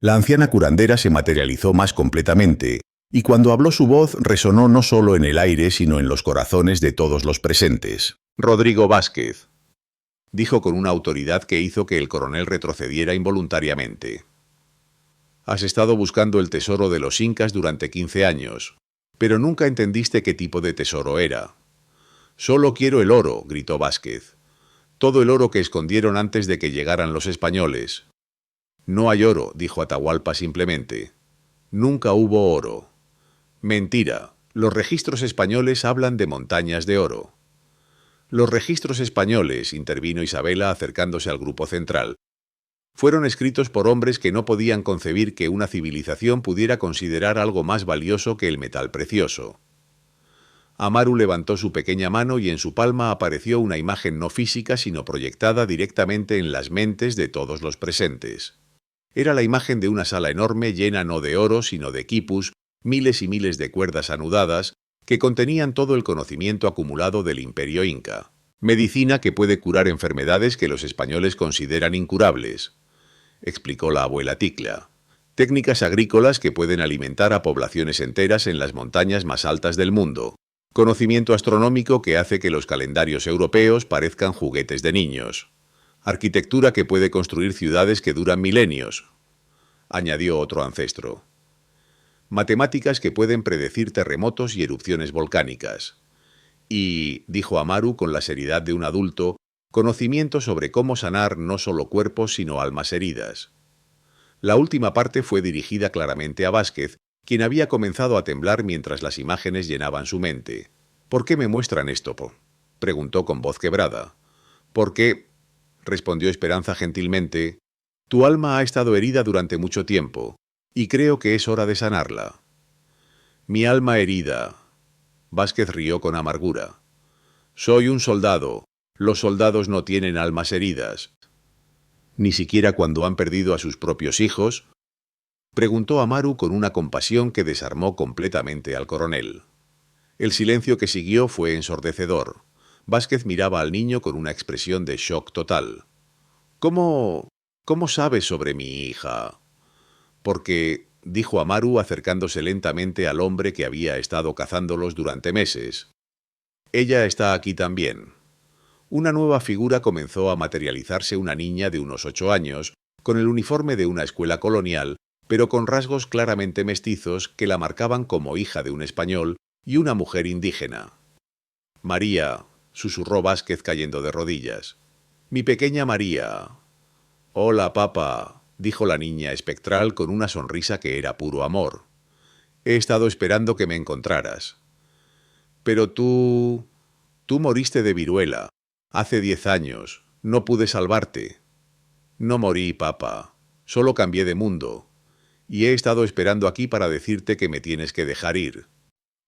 La anciana curandera se materializó más completamente, y cuando habló su voz resonó no solo en el aire sino en los corazones de todos los presentes. «Rodrigo Vázquez», dijo con una autoridad que hizo que el coronel retrocediera involuntariamente. «Has estado buscando el tesoro de los incas durante 15 años, pero nunca entendiste qué tipo de tesoro era». «Solo quiero el oro», gritó Vázquez. «Todo el oro que escondieron antes de que llegaran los españoles». «No hay oro», dijo Atahualpa simplemente. «Nunca hubo oro». «Mentira. Los registros españoles hablan de montañas de oro». «Los registros españoles», intervino Isabela acercándose al grupo central, «fueron escritos por hombres que no podían concebir que una civilización pudiera considerar algo más valioso que el metal precioso». Amaru levantó su pequeña mano y en su palma apareció una imagen no física sino proyectada directamente en las mentes de todos los presentes. Era la imagen de una sala enorme llena no de oro sino de quipus, miles y miles de cuerdas anudadas, que contenían todo el conocimiento acumulado del imperio inca. Medicina que puede curar enfermedades que los españoles consideran incurables, explicó la abuela Ticlia. Técnicas agrícolas que pueden alimentar a poblaciones enteras en las montañas más altas del mundo. Conocimiento astronómico que hace que los calendarios europeos parezcan juguetes de niños. Arquitectura que puede construir ciudades que duran milenios, añadió otro ancestro. Matemáticas que pueden predecir terremotos y erupciones volcánicas. Y, dijo Amaru con la seriedad de un adulto, conocimiento sobre cómo sanar no solo cuerpos sino almas heridas. La última parte fue dirigida claramente a Vázquez, quien había comenzado a temblar mientras las imágenes llenaban su mente. «¿Por qué me muestran esto, Po?», preguntó con voz quebrada. «Porque», respondió Esperanza gentilmente, «tu alma ha estado herida durante mucho tiempo, y creo que es hora de sanarla». «Mi alma herida». Vázquez rió con amargura. «Soy un soldado. Los soldados no tienen almas heridas». «¿Ni siquiera cuando han perdido a sus propios hijos?», preguntó Amaru con una compasión que desarmó completamente al coronel. El silencio que siguió fue ensordecedor. Vázquez miraba al niño con una expresión de shock total. «¿Cómo sabes sobre mi hija?» «Porque», dijo Amaru acercándose lentamente al hombre que había estado cazándolos durante meses, «ella está aquí también». Una nueva figura comenzó a materializarse, una niña de unos 8 años, con el uniforme de una escuela colonial, pero con rasgos claramente mestizos que la marcaban como hija de un español y una mujer indígena. «María», susurró Vázquez cayendo de rodillas. «Mi pequeña María». «Hola, papá», dijo la niña espectral con una sonrisa que era puro amor. «He estado esperando que me encontraras». «Pero tú moriste de viruela. Hace 10 años. No pude salvarte». «No morí, papá. Solo cambié de mundo. Y he estado esperando aquí para decirte que me tienes que dejar ir».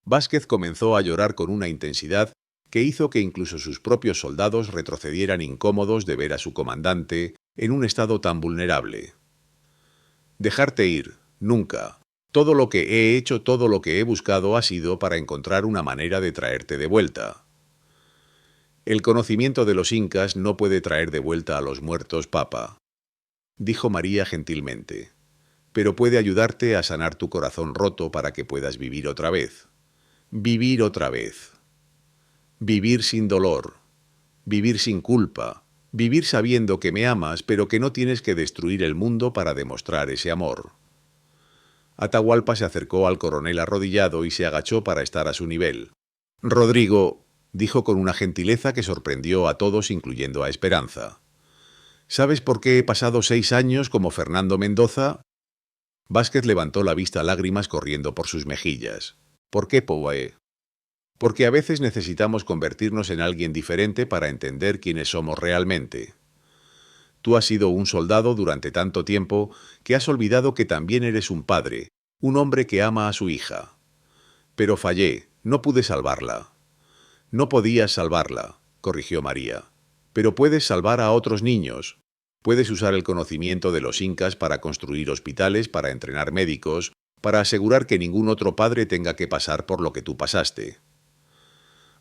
Vázquez comenzó a llorar con una intensidad que hizo que incluso sus propios soldados retrocedieran incómodos de ver a su comandante en un estado tan vulnerable. «Dejarte ir, nunca. Todo lo que he hecho, todo lo que he buscado ha sido para encontrar una manera de traerte de vuelta». «El conocimiento de los incas no puede traer de vuelta a los muertos, papá», dijo María gentilmente, «pero puede ayudarte a sanar tu corazón roto para que puedas vivir otra vez. Vivir otra vez. Vivir sin dolor. Vivir sin culpa. Vivir sabiendo que me amas, pero que no tienes que destruir el mundo para demostrar ese amor». Atahualpa se acercó al coronel arrodillado y se agachó para estar a su nivel. «Rodrigo», dijo con una gentileza que sorprendió a todos, incluyendo a Esperanza, «¿sabes por qué he pasado 6 años como Fernando Mendoza?» Vázquez levantó la vista, lágrimas corriendo por sus mejillas. «¿Por qué, Poe?» «Porque a veces necesitamos convertirnos en alguien diferente para entender quiénes somos realmente. Tú has sido un soldado durante tanto tiempo que has olvidado que también eres un padre, un hombre que ama a su hija. Pero fallé, no pude salvarla». «No podías salvarla», corrigió María, «pero puedes salvar a otros niños. Puedes usar el conocimiento de los incas para construir hospitales, para entrenar médicos, para asegurar que ningún otro padre tenga que pasar por lo que tú pasaste».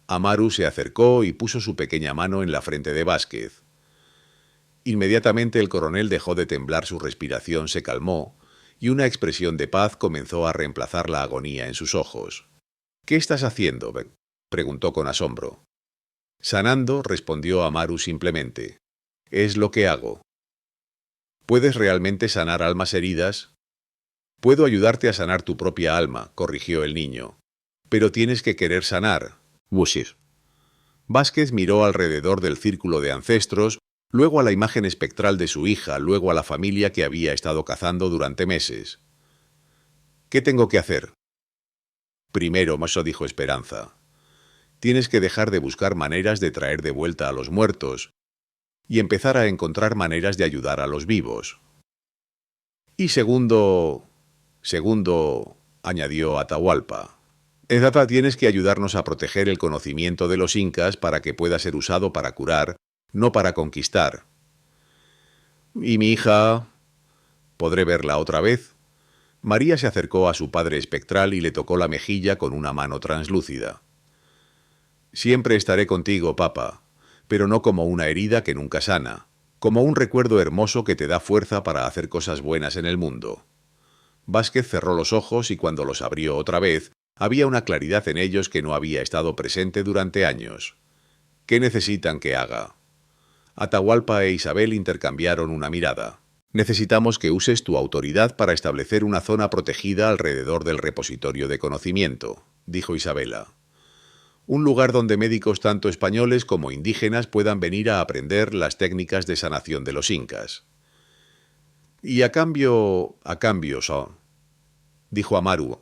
Amaru se acercó y puso su pequeña mano en la frente de Vázquez. Inmediatamente el coronel dejó de temblar, su respiración se calmó y una expresión de paz comenzó a reemplazar la agonía en sus ojos. «¿Qué estás haciendo?», preguntó con asombro. «Sanando», respondió Amaru simplemente. «Es lo que hago». «¿Puedes realmente sanar almas heridas?» «Puedo ayudarte a sanar tu propia alma», corrigió el niño. «Pero tienes que querer sanar». Wushir. Vázquez miró alrededor del círculo de ancestros, luego a la imagen espectral de su hija, luego a la familia que había estado cazando durante meses. «¿Qué tengo que hacer?» «Primero», dijo Esperanza, «tienes que dejar de buscar maneras de traer de vuelta a los muertos y empezar a encontrar maneras de ayudar a los vivos. Y segundo, añadió Atahualpa, tienes que ayudarnos a proteger el conocimiento de los incas para que pueda ser usado para curar, no para conquistar». «¿Y mi hija? ¿Podré verla otra vez?» María se acercó a su padre espectral y le tocó la mejilla con una mano translúcida. «Siempre estaré contigo, papá, pero no como una herida que nunca sana, como un recuerdo hermoso que te da fuerza para hacer cosas buenas en el mundo». Vázquez cerró los ojos y cuando los abrió otra vez, Había una claridad en ellos que no había estado presente durante años. ¿Qué necesitan que haga? Atahualpa e Isabel intercambiaron una mirada. Necesitamos que uses tu autoridad para establecer una zona protegida alrededor del repositorio de conocimiento, dijo Isabela. Un lugar donde médicos tanto españoles como indígenas puedan venir a aprender las técnicas de sanación de los incas. Y a cambio, Son, dijo Amaru,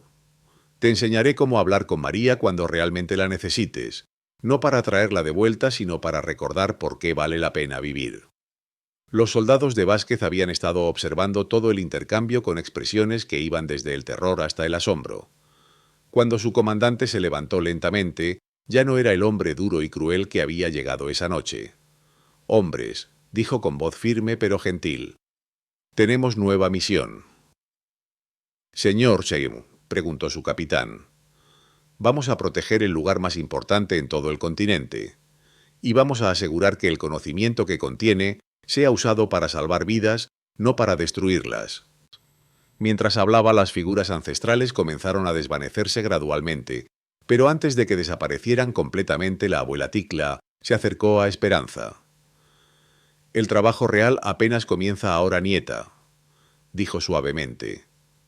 te enseñaré cómo hablar con María cuando realmente la necesites, no para traerla de vuelta, sino para recordar por qué vale la pena vivir. Los soldados de Vázquez habían estado observando todo el intercambio con expresiones que iban desde el terror hasta el asombro. Cuando su comandante se levantó lentamente, ya no era el hombre duro y cruel que había llegado esa noche. «Hombres», dijo con voz firme pero gentil, «tenemos nueva misión». «Señor Cheung», preguntó su capitán, «vamos a proteger el lugar más importante en todo el continente, y vamos a asegurar que el conocimiento que contiene sea usado para salvar vidas, no para destruirlas». Mientras hablaba, las figuras ancestrales comenzaron a desvanecerse gradualmente, pero antes de que desaparecieran completamente, la abuela Ticla se acercó a Esperanza. «El trabajo real apenas comienza ahora, nieta», dijo suavemente.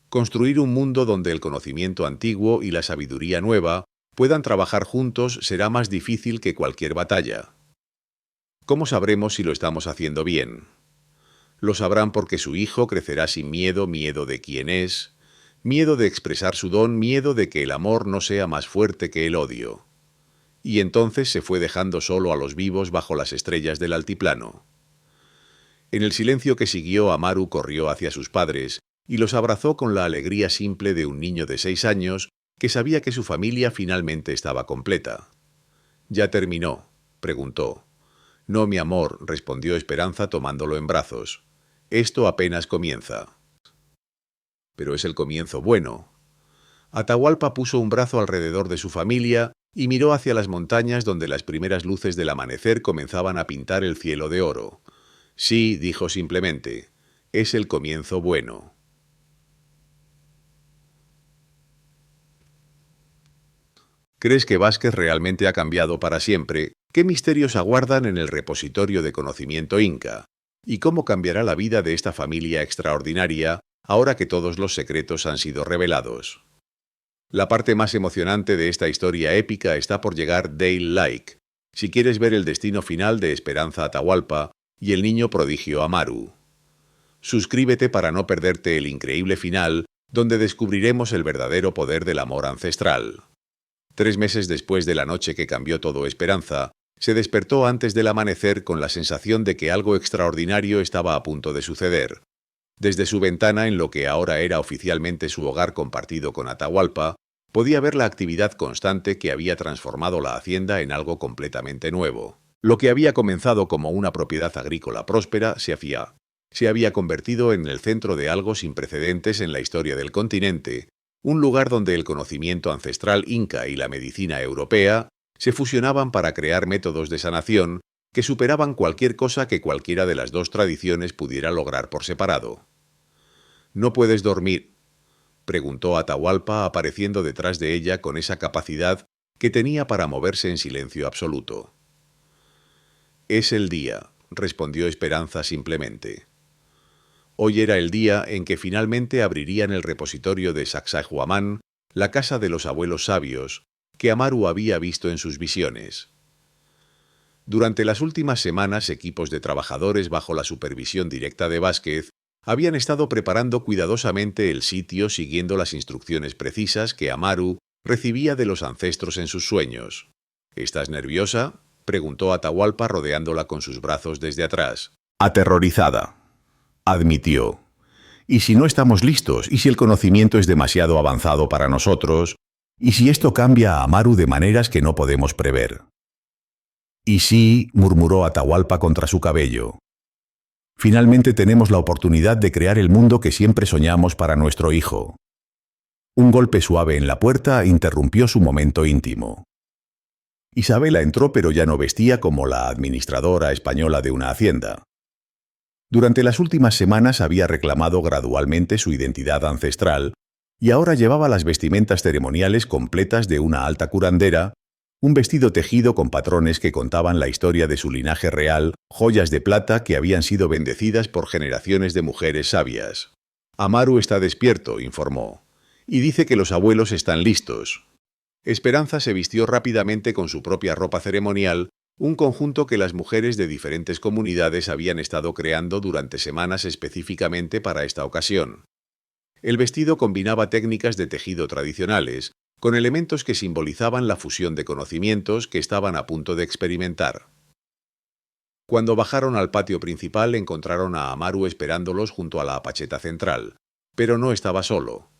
«Construir un mundo donde el conocimiento antiguo y la sabiduría nueva puedan trabajar juntos será más difícil que cualquier batalla. ¿Cómo sabremos si lo estamos haciendo bien? Lo sabrán porque su hijo crecerá sin miedo, miedo de quién es, miedo de expresar su don, miedo de que el amor no sea más fuerte que el odio». Y entonces se fue dejando solo a los vivos bajo las estrellas del altiplano. En el silencio que siguió, Amaru corrió hacia sus padres y los abrazó con la alegría simple de un niño de 6 años que sabía que su familia finalmente estaba completa. «¿Ya terminó?», preguntó. «No, mi amor», respondió Esperanza tomándolo en brazos. «Esto apenas comienza». «Pero es el comienzo bueno». Atahualpa puso un brazo alrededor de su familia y miró hacia las montañas donde las primeras luces del amanecer comenzaban a pintar el cielo de oro. «Sí», dijo simplemente, «es el comienzo bueno». ¿Crees que Vázquez realmente ha cambiado para siempre? ¿Qué misterios aguardan en el repositorio de conocimiento inca? ¿Y cómo cambiará la vida de esta familia extraordinaria ahora que todos los secretos han sido revelados? La parte más emocionante de esta historia épica está por llegar. Dale like si quieres ver el destino final de Esperanza Atahualpa y el niño prodigio Amaru. Suscríbete para no perderte el increíble final, donde descubriremos el verdadero poder del amor ancestral. 3 meses después de la noche que cambió todo, Esperanza se despertó antes del amanecer con la sensación de que algo extraordinario estaba a punto de suceder. Desde su ventana, en lo que ahora era oficialmente su hogar compartido con Atahualpa, podía ver la actividad constante que había transformado la hacienda en algo completamente nuevo. Lo que había comenzado como una propiedad agrícola próspera se había convertido en el centro de algo sin precedentes en la historia del continente, un lugar donde el conocimiento ancestral inca y la medicina europea se fusionaban para crear métodos de sanación que superaban cualquier cosa que cualquiera de las dos tradiciones pudiera lograr por separado. «¿No puedes dormir?», preguntó Atahualpa, apareciendo detrás de ella con esa capacidad que tenía para moverse en silencio absoluto. «Es el día», respondió Esperanza simplemente. Hoy era el día en que finalmente abrirían el repositorio de Sacsayhuamán, la casa de los abuelos sabios, que Amaru había visto en sus visiones. Durante las últimas semanas, equipos de trabajadores bajo la supervisión directa de Vázquez habían estado preparando cuidadosamente el sitio siguiendo las instrucciones precisas que Amaru recibía de los ancestros en sus sueños. «¿Estás nerviosa?», preguntó Atahualpa rodeándola con sus brazos desde atrás. «Aterrorizada», admitió. «¿Y si no estamos listos? ¿Y si el conocimiento es demasiado avanzado para nosotros? ¿Y si esto cambia a Amaru de maneras que no podemos prever?» «¿Y sí?», murmuró Atahualpa contra su cabello. «Finalmente tenemos la oportunidad de crear el mundo que siempre soñamos para nuestro hijo». Un golpe suave en la puerta interrumpió su momento íntimo. Isabela entró, pero ya no vestía como la administradora española de una hacienda. Durante las últimas semanas había reclamado gradualmente su identidad ancestral, y ahora llevaba las vestimentas ceremoniales completas de una alta curandera, un vestido tejido con patrones que contaban la historia de su linaje real, joyas de plata que habían sido bendecidas por generaciones de mujeres sabias. Amaru está despierto, informó, y dice que los abuelos están listos. Esperanza se vistió rápidamente con su propia ropa ceremonial, un conjunto que las mujeres de diferentes comunidades habían estado creando durante semanas específicamente para esta ocasión. El vestido combinaba técnicas de tejido tradicionales, con elementos que simbolizaban la fusión de conocimientos que estaban a punto de experimentar. Cuando bajaron al patio principal encontraron a Amaru esperándolos junto a la apacheta central, pero no estaba solo.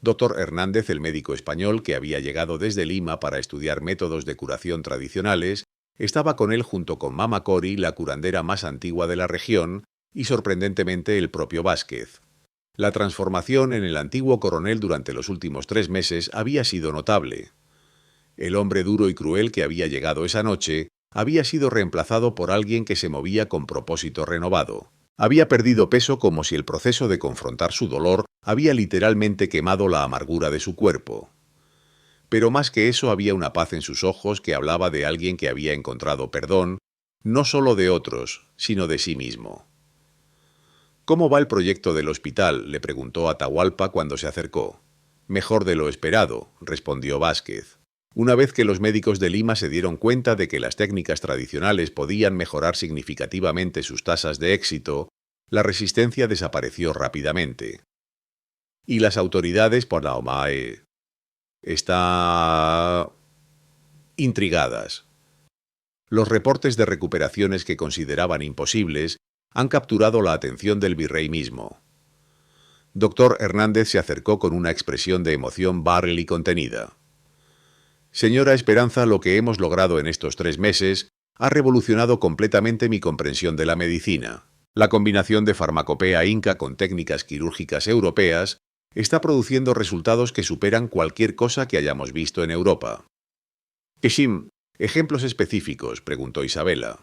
Dr. Hernández, el médico español que había llegado desde Lima para estudiar métodos de curación tradicionales, estaba con él junto con Mama Cori, la curandera más antigua de la región, y sorprendentemente el propio Vázquez. La transformación en el antiguo coronel durante los últimos 3 meses había sido notable. El hombre duro y cruel que había llegado esa noche había sido reemplazado por alguien que se movía con propósito renovado. Había perdido peso como si el proceso de confrontar su dolor había literalmente quemado la amargura de su cuerpo. Pero más que eso había una paz en sus ojos que hablaba de alguien que había encontrado perdón, no solo de otros, sino de sí mismo. «¿Cómo va el proyecto del hospital?», le preguntó Atahualpa cuando se acercó. «Mejor de lo esperado», respondió Vázquez. Una vez que los médicos de Lima se dieron cuenta de que las técnicas tradicionales podían mejorar significativamente sus tasas de éxito, la resistencia desapareció rápidamente. Y las autoridades por Naomae están intrigadas. Los reportes de recuperaciones que consideraban imposibles han capturado la atención del virrey mismo. Dr. Hernández se acercó con una expresión de emoción barril y contenida. «Señora Esperanza, lo que hemos logrado en estos 3 meses ha revolucionado completamente mi comprensión de la medicina. La combinación de farmacopea inca con técnicas quirúrgicas europeas está produciendo resultados que superan cualquier cosa que hayamos visto en Europa». «Keshim, ejemplos específicos», preguntó Isabela.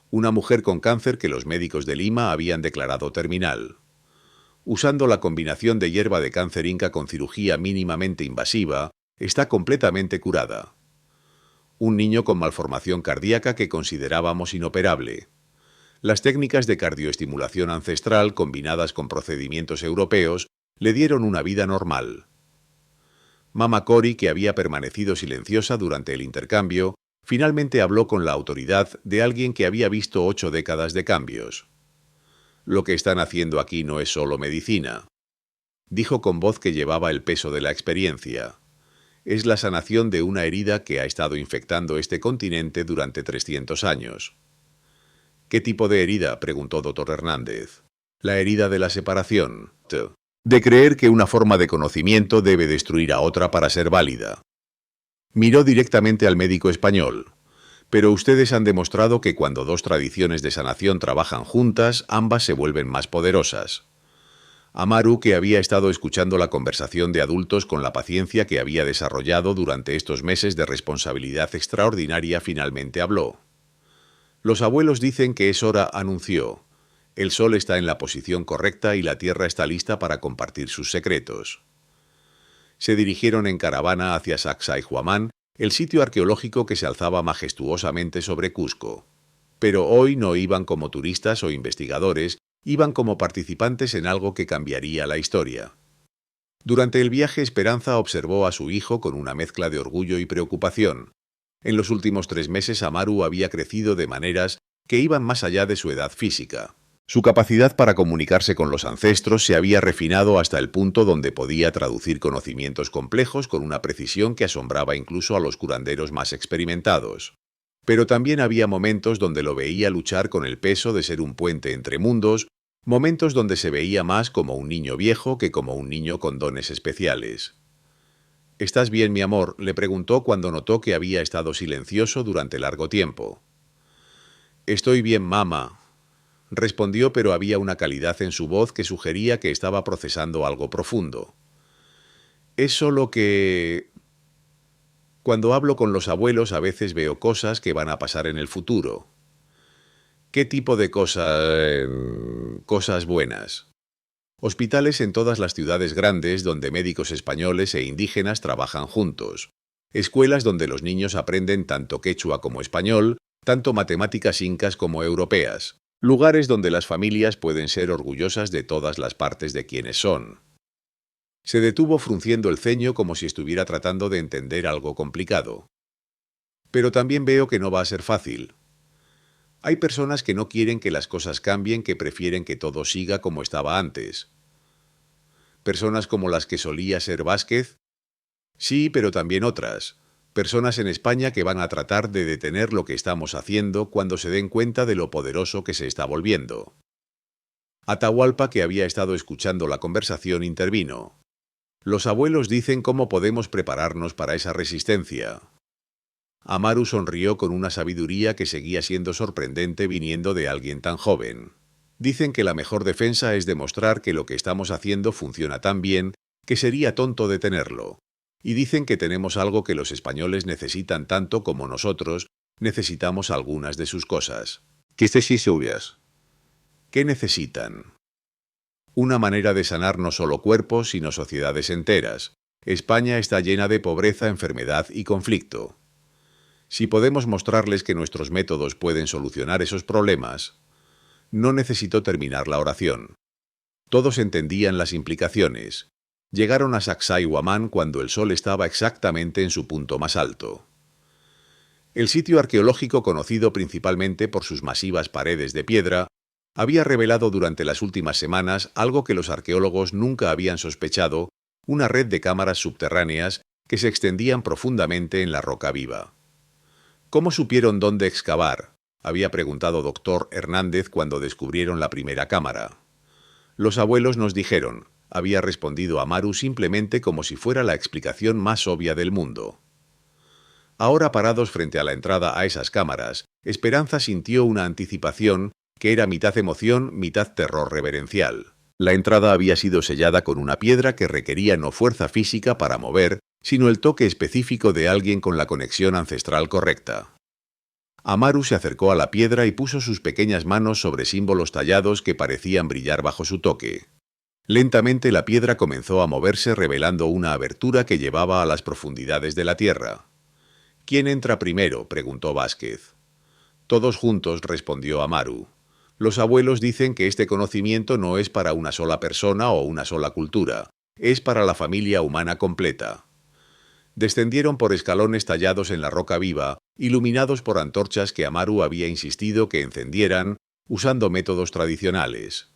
«Una mujer con cáncer que los médicos de Lima habían declarado terminal. Usando la combinación de hierba de cáncer inca con cirugía mínimamente invasiva, está completamente curada. Un niño con malformación cardíaca que considerábamos inoperable. Las técnicas de cardioestimulación ancestral combinadas con procedimientos europeos le dieron una vida normal. Mama Cori, que había permanecido silenciosa durante el intercambio, finalmente habló con la autoridad de alguien que había visto 8 décadas de cambios. «Lo que están haciendo aquí no es solo medicina», dijo con voz que llevaba el peso de la experiencia. «Es la sanación de una herida que ha estado infectando este continente durante 300 años». «¿Qué tipo de herida?», preguntó Dr. Hernández. «La herida de la separación, de creer que una forma de conocimiento debe destruir a otra para ser válida». Miró directamente al médico español. «Pero ustedes han demostrado que cuando 2 tradiciones de sanación trabajan juntas, ambas se vuelven más poderosas». Amaru, que había estado escuchando la conversación de adultos con la paciencia que había desarrollado durante estos meses de responsabilidad extraordinaria, finalmente habló. «Los abuelos dicen que es hora», anunció. «El sol está en la posición correcta y la tierra está lista para compartir sus secretos». Se dirigieron en caravana hacia Sacsayhuamán, el sitio arqueológico que se alzaba majestuosamente sobre Cusco. Pero hoy no iban como turistas o investigadores, iban como participantes en algo que cambiaría la historia. Durante el viaje, Esperanza observó a su hijo con una mezcla de orgullo y preocupación. En los últimos 3 meses Amaru había crecido de maneras que iban más allá de su edad física. Su capacidad para comunicarse con los ancestros se había refinado hasta el punto donde podía traducir conocimientos complejos con una precisión que asombraba incluso a los curanderos más experimentados. Pero también había momentos donde lo veía luchar con el peso de ser un puente entre mundos, momentos donde se veía más como un niño viejo que como un niño con dones especiales. «¿Estás bien, mi amor?», le preguntó cuando notó que había estado silencioso durante largo tiempo. «Estoy bien, mamá», respondió, pero había una calidad en su voz que sugería que estaba procesando algo profundo. «Es solo que... cuando hablo con los abuelos a veces veo cosas que van a pasar en el futuro». «¿Qué tipo de cosas? Cosas buenas». Hospitales en todas las ciudades grandes donde médicos españoles e indígenas trabajan juntos. Escuelas donde los niños aprenden tanto quechua como español, tanto matemáticas incas como europeas. Lugares donde las familias pueden ser orgullosas de todas las partes de quienes son. Se detuvo frunciendo el ceño como si estuviera tratando de entender algo complicado. Pero también veo que no va a ser fácil. Hay personas que no quieren que las cosas cambien, que prefieren que todo siga como estaba antes. Personas como las que solía ser Vázquez. Sí, pero también otras. Personas en España que van a tratar de detener lo que estamos haciendo cuando se den cuenta de lo poderoso que se está volviendo. Atahualpa, que había estado escuchando la conversación, intervino. Los abuelos dicen cómo podemos prepararnos para esa resistencia. Amaru sonrió con una sabiduría que seguía siendo sorprendente viniendo de alguien tan joven. Dicen que la mejor defensa es demostrar que lo que estamos haciendo funciona tan bien que sería tonto detenerlo. Y dicen que tenemos algo que los españoles necesitan tanto como nosotros necesitamos algunas de sus cosas. ¿Qué obvias? ¿Qué necesitan? Una manera de sanar no solo cuerpos, sino sociedades enteras. España está llena de pobreza, enfermedad y conflicto. Si podemos mostrarles que nuestros métodos pueden solucionar esos problemas. No necesitó terminar la oración. Todos entendían las implicaciones. Llegaron a Sacsayhuamán cuando el sol estaba exactamente en su punto más alto. El sitio arqueológico, conocido principalmente por sus masivas paredes de piedra, había revelado durante las últimas semanas algo que los arqueólogos nunca habían sospechado: una red de cámaras subterráneas que se extendían profundamente en la roca viva. ¿Cómo supieron dónde excavar?, había preguntado Dr. Hernández cuando descubrieron la primera cámara. Los abuelos nos dijeron, había respondido Amaru simplemente como si fuera la explicación más obvia del mundo. Ahora, parados frente a la entrada a esas cámaras, Esperanza sintió una anticipación que era mitad emoción, mitad terror reverencial. La entrada había sido sellada con una piedra que requería no fuerza física para mover, sino el toque específico de alguien con la conexión ancestral correcta. Amaru se acercó a la piedra y puso sus pequeñas manos sobre símbolos tallados que parecían brillar bajo su toque. Lentamente la piedra comenzó a moverse, revelando una abertura que llevaba a las profundidades de la tierra. ¿Quién entra primero?, preguntó Vázquez. Todos juntos, respondió Amaru. Los abuelos dicen que este conocimiento no es para una sola persona o una sola cultura, es para la familia humana completa. Descendieron por escalones tallados en la roca viva, iluminados por antorchas que Amaru había insistido que encendieran, usando métodos tradicionales.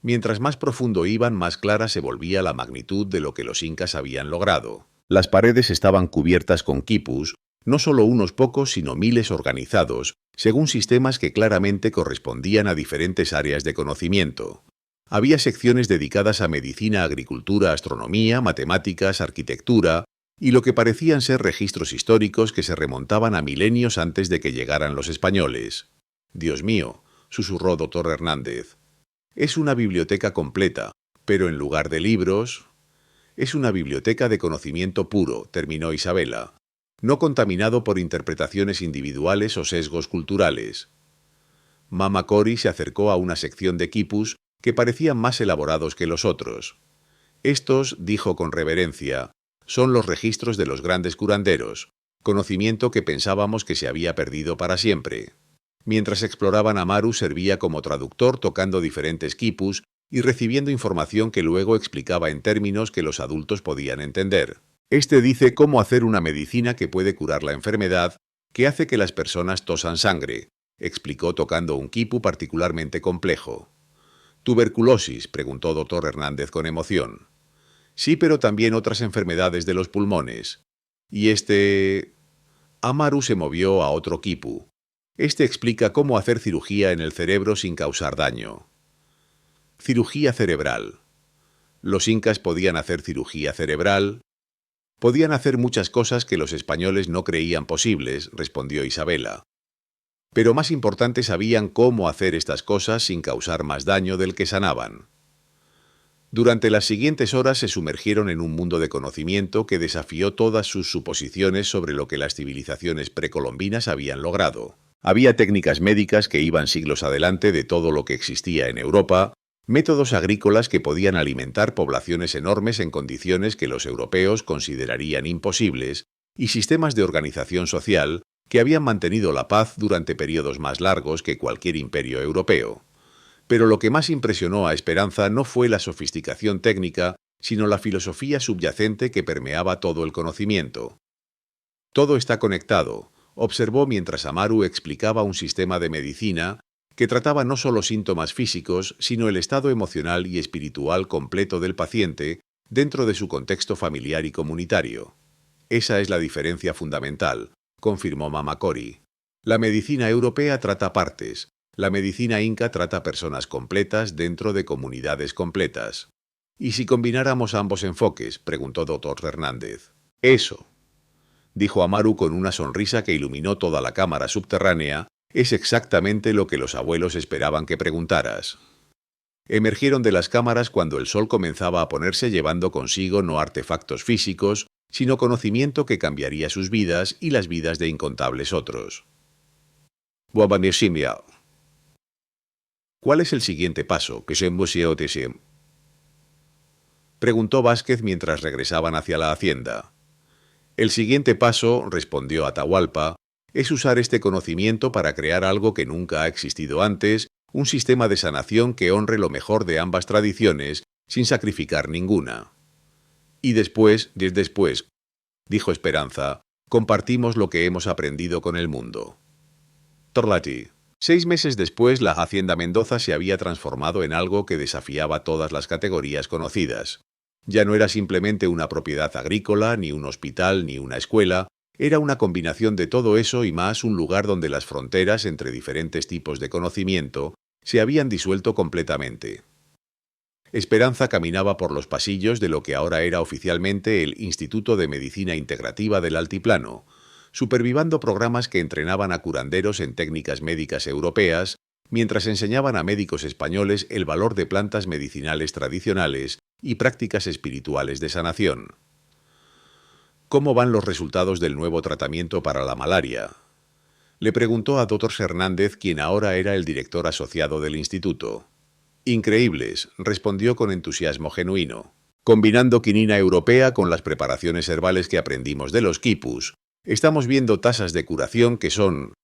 Mientras más profundo iban, más clara se volvía la magnitud de lo que los incas habían logrado. Las paredes estaban cubiertas con quipus, no solo unos pocos, sino miles organizados, según sistemas que claramente correspondían a diferentes áreas de conocimiento. Había secciones dedicadas a medicina, agricultura, astronomía, matemáticas, arquitectura, y lo que parecían ser registros históricos que se remontaban a milenios antes de que llegaran los españoles. «Dios mío», susurró Dr. Hernández. «Es una biblioteca completa, pero en lugar de libros...» «Es una biblioteca de conocimiento puro», terminó Isabela, «no contaminado por interpretaciones individuales o sesgos culturales». Mama Cori se acercó a una sección de quipus que parecían más elaborados que los otros. «Estos», dijo con reverencia, «son los registros de los grandes curanderos, conocimiento que pensábamos que se había perdido para siempre». Mientras exploraban, Amaru servía como traductor, tocando diferentes quipus y recibiendo información que luego explicaba en términos que los adultos podían entender. Este dice cómo hacer una medicina que puede curar la enfermedad que hace que las personas tosan sangre, explicó tocando un quipu particularmente complejo. «¿Tuberculosis?», preguntó Dr. Hernández con emoción. «Sí, pero también otras enfermedades de los pulmones». «Y este...». Amaru se movió a otro quipu. «Este explica cómo hacer cirugía en el cerebro sin causar daño». «Cirugía cerebral». Los incas podían hacer cirugía cerebral. «Podían hacer muchas cosas que los españoles no creían posibles», respondió Isabela. «Pero más importante, sabían cómo hacer estas cosas sin causar más daño del que sanaban». Durante las siguientes horas se sumergieron en un mundo de conocimiento que desafió todas sus suposiciones sobre lo que las civilizaciones precolombinas habían logrado. Había técnicas médicas que iban siglos adelante de todo lo que existía en Europa, métodos agrícolas que podían alimentar poblaciones enormes en condiciones que los europeos considerarían imposibles, y sistemas de organización social que habían mantenido la paz durante periodos más largos que cualquier imperio europeo. Pero lo que más impresionó a Esperanza no fue la sofisticación técnica, sino la filosofía subyacente que permeaba todo el conocimiento. Todo está conectado, observó mientras Amaru explicaba un sistema de medicina que trataba no solo síntomas físicos, sino el estado emocional y espiritual completo del paciente dentro de su contexto familiar y comunitario. Esa es la diferencia fundamental, confirmó Mamakori. La medicina europea trata partes, la medicina inca trata personas completas dentro de comunidades completas. ¿Y si combináramos ambos enfoques?, preguntó Dr. Hernández. Eso, dijo Amaru con una sonrisa que iluminó toda la cámara subterránea, es exactamente lo que los abuelos esperaban que preguntaras. Emergieron de las cámaras cuando el sol comenzaba a ponerse, llevando consigo no artefactos físicos, sino conocimiento que cambiaría sus vidas y las vidas de incontables otros. ¿Cuál es el siguiente paso? Preguntó Vázquez mientras regresaban hacia la hacienda. El siguiente paso, respondió Atahualpa, es usar este conocimiento para crear algo que nunca ha existido antes, un sistema de sanación que honre lo mejor de ambas tradiciones, sin sacrificar ninguna. Y después, dijo Esperanza, compartimos lo que hemos aprendido con el mundo. Torlati. 6 meses después, la Hacienda Mendoza se había transformado en algo que desafiaba todas las categorías conocidas. Ya no era simplemente una propiedad agrícola, ni un hospital, ni una escuela. Era una combinación de todo eso y más, un lugar donde las fronteras entre diferentes tipos de conocimiento se habían disuelto completamente. Esperanza caminaba por los pasillos de lo que ahora era oficialmente el Instituto de Medicina Integrativa del Altiplano, supervisando programas que entrenaban a curanderos en técnicas médicas europeas, mientras enseñaban a médicos españoles el valor de plantas medicinales tradicionales y prácticas espirituales de sanación. ¿Cómo van los resultados del nuevo tratamiento para la malaria?, le preguntó a Dr. Hernández, quien ahora era el director asociado del instituto. Increíbles, respondió con entusiasmo genuino. Combinando quinina europea con las preparaciones herbales que aprendimos de los quipus, estamos viendo tasas de curación que son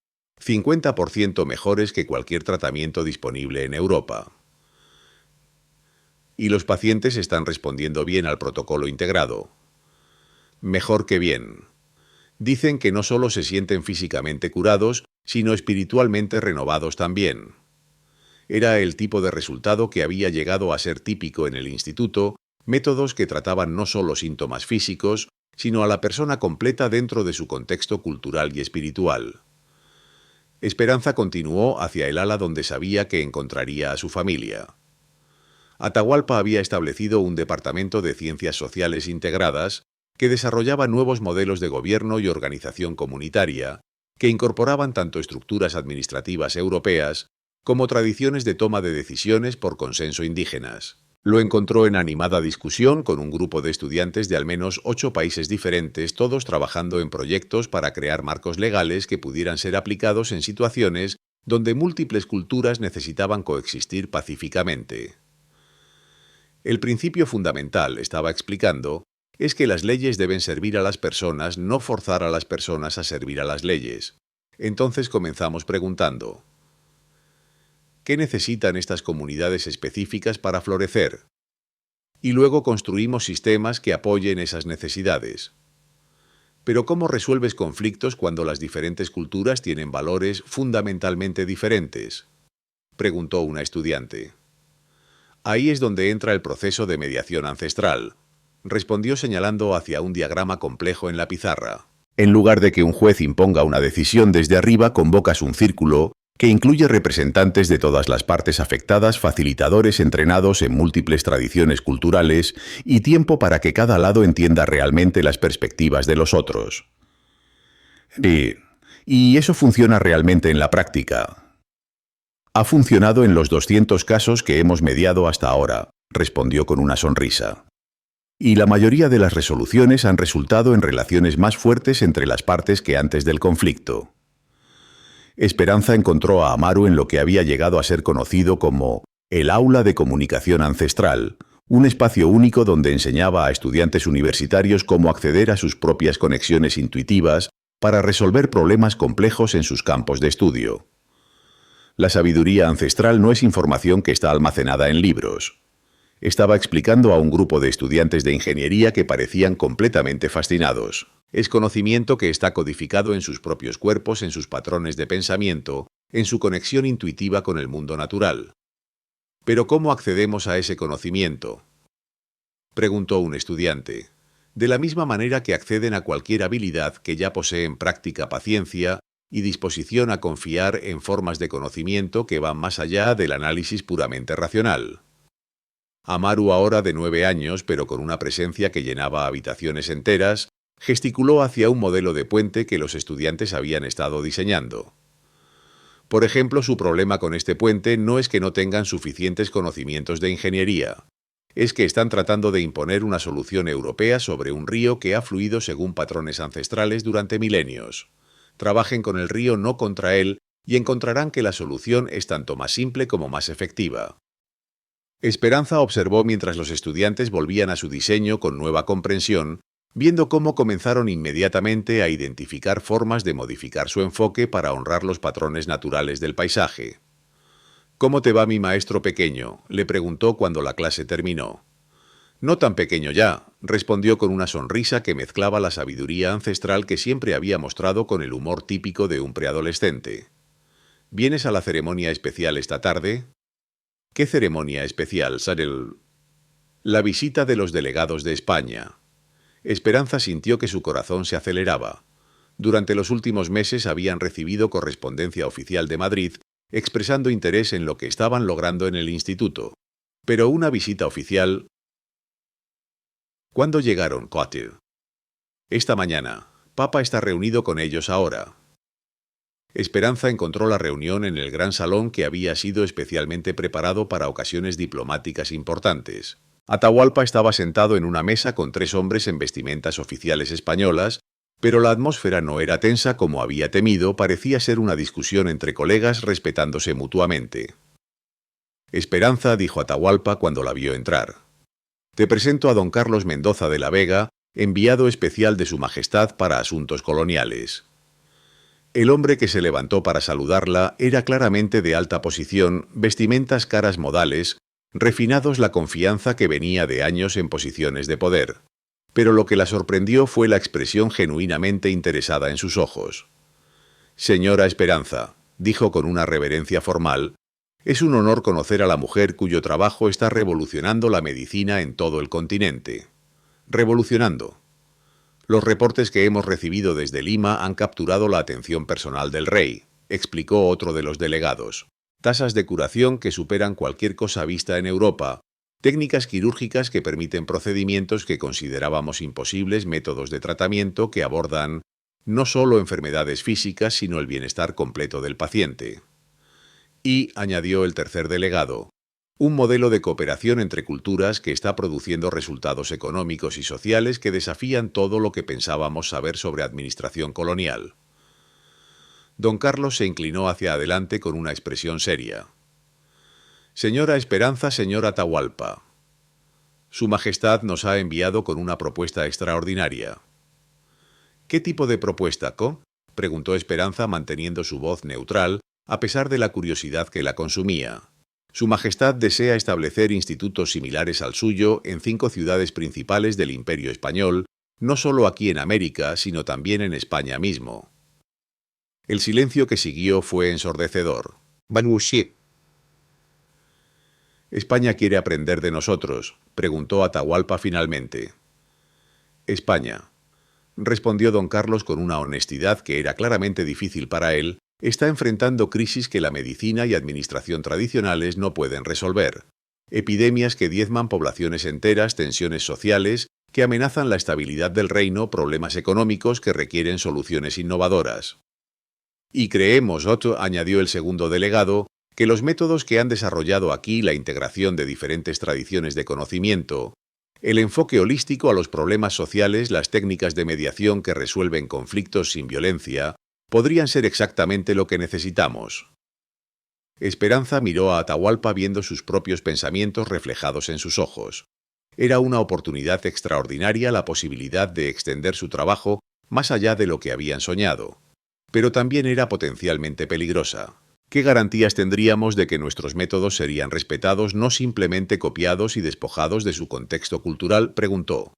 50% mejores que cualquier tratamiento disponible en Europa. Y los pacientes están respondiendo bien al protocolo integrado. Mejor que bien. Dicen que no solo se sienten físicamente curados, sino espiritualmente renovados también. Era el tipo de resultado que había llegado a ser típico en el instituto, métodos que trataban no solo síntomas físicos, sino a la persona completa dentro de su contexto cultural y espiritual. Esperanza continuó hacia el ala donde sabía que encontraría a su familia. Atahualpa había establecido un departamento de ciencias sociales integradas que desarrollaba nuevos modelos de gobierno y organización comunitaria que incorporaban tanto estructuras administrativas europeas como tradiciones de toma de decisiones por consenso indígenas. Lo encontró en animada discusión con un grupo de estudiantes de al menos 8 países diferentes, todos trabajando en proyectos para crear marcos legales que pudieran ser aplicados en situaciones donde múltiples culturas necesitaban coexistir pacíficamente. El principio fundamental, estaba explicando, es que las leyes deben servir a las personas, no forzar a las personas a servir a las leyes. Entonces comenzamos preguntando: ¿qué necesitan estas comunidades específicas para florecer? Y luego construimos sistemas que apoyen esas necesidades. Pero ¿cómo resuelves conflictos cuando las diferentes culturas tienen valores fundamentalmente diferentes?, preguntó una estudiante. Ahí es donde entra el proceso de mediación ancestral, respondió señalando hacia un diagrama complejo en la pizarra. En lugar de que un juez imponga una decisión desde arriba, convocas un círculo que incluye representantes de todas las partes afectadas, facilitadores entrenados en múltiples tradiciones culturales y tiempo para que cada lado entienda realmente las perspectivas de los otros. Y eso funciona realmente en la práctica. Ha funcionado en los 200 casos que hemos mediado hasta ahora, respondió con una sonrisa. Y la mayoría de las resoluciones han resultado en relaciones más fuertes entre las partes que antes del conflicto. Esperanza encontró a Amaru en lo que había llegado a ser conocido como El aula de comunicación ancestral, un espacio único donde enseñaba a estudiantes universitarios cómo acceder a sus propias conexiones intuitivas para resolver problemas complejos en sus campos de estudio. La sabiduría ancestral no es información que está almacenada en libros. Estaba explicando a un grupo de estudiantes de ingeniería que parecían completamente fascinados. Es conocimiento que está codificado en sus propios cuerpos, en sus patrones de pensamiento, en su conexión intuitiva con el mundo natural. ¿Pero cómo accedemos a ese conocimiento?, preguntó un estudiante. De la misma manera que acceden a cualquier habilidad que ya poseen práctica, paciencia y disposición a confiar en formas de conocimiento que van más allá del análisis puramente racional. Amaru, ahora de 9 años, pero con una presencia que llenaba habitaciones enteras, gesticuló hacia un modelo de puente que los estudiantes habían estado diseñando. Por ejemplo, su problema con este puente no es que no tengan suficientes conocimientos de ingeniería, es que están tratando de imponer una solución europea sobre un río que ha fluido según patrones ancestrales durante milenios. Trabajen con el río, no contra él, y encontrarán que la solución es tanto más simple como más efectiva. Esperanza observó mientras los estudiantes volvían a su diseño con nueva comprensión, viendo cómo comenzaron inmediatamente a identificar formas de modificar su enfoque para honrar los patrones naturales del paisaje. «¿Cómo te va mi maestro pequeño?», le preguntó cuando la clase terminó. «No tan pequeño ya», respondió con una sonrisa que mezclaba la sabiduría ancestral que siempre había mostrado con el humor típico de un preadolescente. «¿Vienes a la ceremonia especial esta tarde?». «¿Qué ceremonia especial, Sadel?». «La visita de los delegados de España». Esperanza sintió que su corazón se aceleraba. Durante los últimos meses habían recibido correspondencia oficial de Madrid expresando interés en lo que estaban logrando en el instituto. Pero una visita oficial... ¿Cuándo llegaron, Coates? Esta mañana. Papa está reunido con ellos ahora. Esperanza encontró la reunión en el gran salón que había sido especialmente preparado para ocasiones diplomáticas importantes. Atahualpa estaba sentado en una mesa con 3 hombres en vestimentas oficiales españolas, pero la atmósfera no era tensa como había temido, parecía ser una discusión entre colegas respetándose mutuamente. «Esperanza», dijo Atahualpa cuando la vio entrar. «Te presento a don Carlos Mendoza de la Vega, enviado especial de Su Majestad para asuntos coloniales». El hombre que se levantó para saludarla era claramente de alta posición, vestimentas caras modales, refinados la confianza que venía de años en posiciones de poder. Pero lo que la sorprendió fue la expresión genuinamente interesada en sus ojos. «Señora Esperanza», dijo con una reverencia formal, «es un honor conocer a la mujer cuyo trabajo está revolucionando la medicina en todo el continente». «Revolucionando». «Los reportes que hemos recibido desde Lima han capturado la atención personal del rey», explicó otro de los delegados. «Tasas de curación que superan cualquier cosa vista en Europa, técnicas quirúrgicas que permiten procedimientos que considerábamos imposibles, métodos de tratamiento que abordan no solo enfermedades físicas, sino el bienestar completo del paciente». Y, añadió el tercer delegado, un modelo de cooperación entre culturas que está produciendo resultados económicos y sociales que desafían todo lo que pensábamos saber sobre administración colonial. Don Carlos se inclinó hacia adelante con una expresión seria. «Señora Esperanza, señor Atahualpa, Su Majestad nos ha enviado con una propuesta extraordinaria». «¿Qué tipo de propuesta, Co?», preguntó Esperanza manteniendo su voz neutral, a pesar de la curiosidad que la consumía. «Su Majestad desea establecer institutos similares al suyo en 5 ciudades principales del Imperio Español, no solo aquí en América, sino también en España mismo». El silencio que siguió fue ensordecedor. «¿España quiere aprender de nosotros?», preguntó Atahualpa finalmente. «España», respondió don Carlos con una honestidad que era claramente difícil para él, «está enfrentando crisis que la medicina y administración tradicionales no pueden resolver. Epidemias que diezman poblaciones enteras, tensiones sociales que amenazan la estabilidad del reino, problemas económicos que requieren soluciones innovadoras. Y creemos, Otto», añadió el segundo delegado, «que los métodos que han desarrollado aquí, la integración de diferentes tradiciones de conocimiento, el enfoque holístico a los problemas sociales, las técnicas de mediación que resuelven conflictos sin violencia, podrían ser exactamente lo que necesitamos». Esperanza miró a Atahualpa viendo sus propios pensamientos reflejados en sus ojos. Era una oportunidad extraordinaria la posibilidad de extender su trabajo más allá de lo que habían soñado. Pero también era potencialmente peligrosa. ¿Qué garantías tendríamos de que nuestros métodos serían respetados, no simplemente copiados y despojados de su contexto cultural?, preguntó.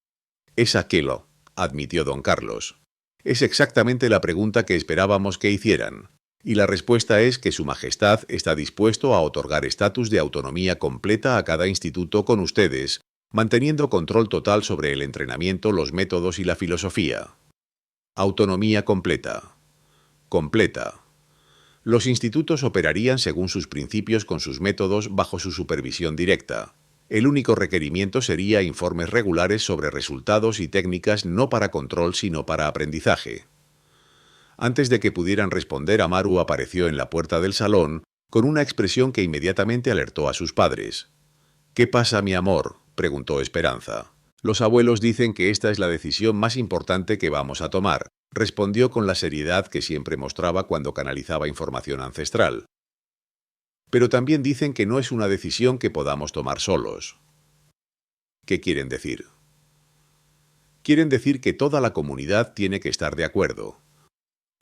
Es aquello, admitió don Carlos. Es exactamente la pregunta que esperábamos que hicieran. Y la respuesta es que Su Majestad está dispuesto a otorgar estatus de autonomía completa a cada instituto con ustedes, manteniendo control total sobre el entrenamiento, los métodos y la filosofía. Autonomía completa. Completa. Los institutos operarían según sus principios con sus métodos bajo su supervisión directa. El único requerimiento sería informes regulares sobre resultados y técnicas no para control sino para aprendizaje. Antes de que pudieran responder, Amaru apareció en la puerta del salón con una expresión que inmediatamente alertó a sus padres. «¿Qué pasa, mi amor?», preguntó Esperanza. «Los abuelos dicen que esta es la decisión más importante que vamos a tomar», respondió con la seriedad que siempre mostraba cuando canalizaba información ancestral. «Pero también dicen que no es una decisión que podamos tomar solos». ¿Qué quieren decir? Quieren decir que toda la comunidad tiene que estar de acuerdo.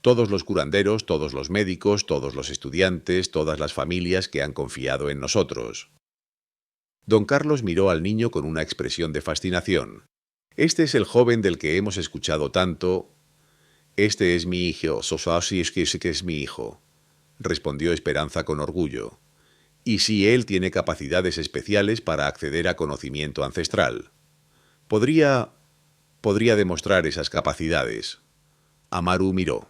Todos los curanderos, todos los médicos, todos los estudiantes, todas las familias que han confiado en nosotros. Don Carlos miró al niño con una expresión de fascinación. «Este es el joven del que hemos escuchado tanto». «Este es mi hijo, sí es que es mi hijo», respondió Esperanza con orgullo. «Y sí, él tiene capacidades especiales para acceder a conocimiento ancestral. Podría demostrar esas capacidades». Amaru miró.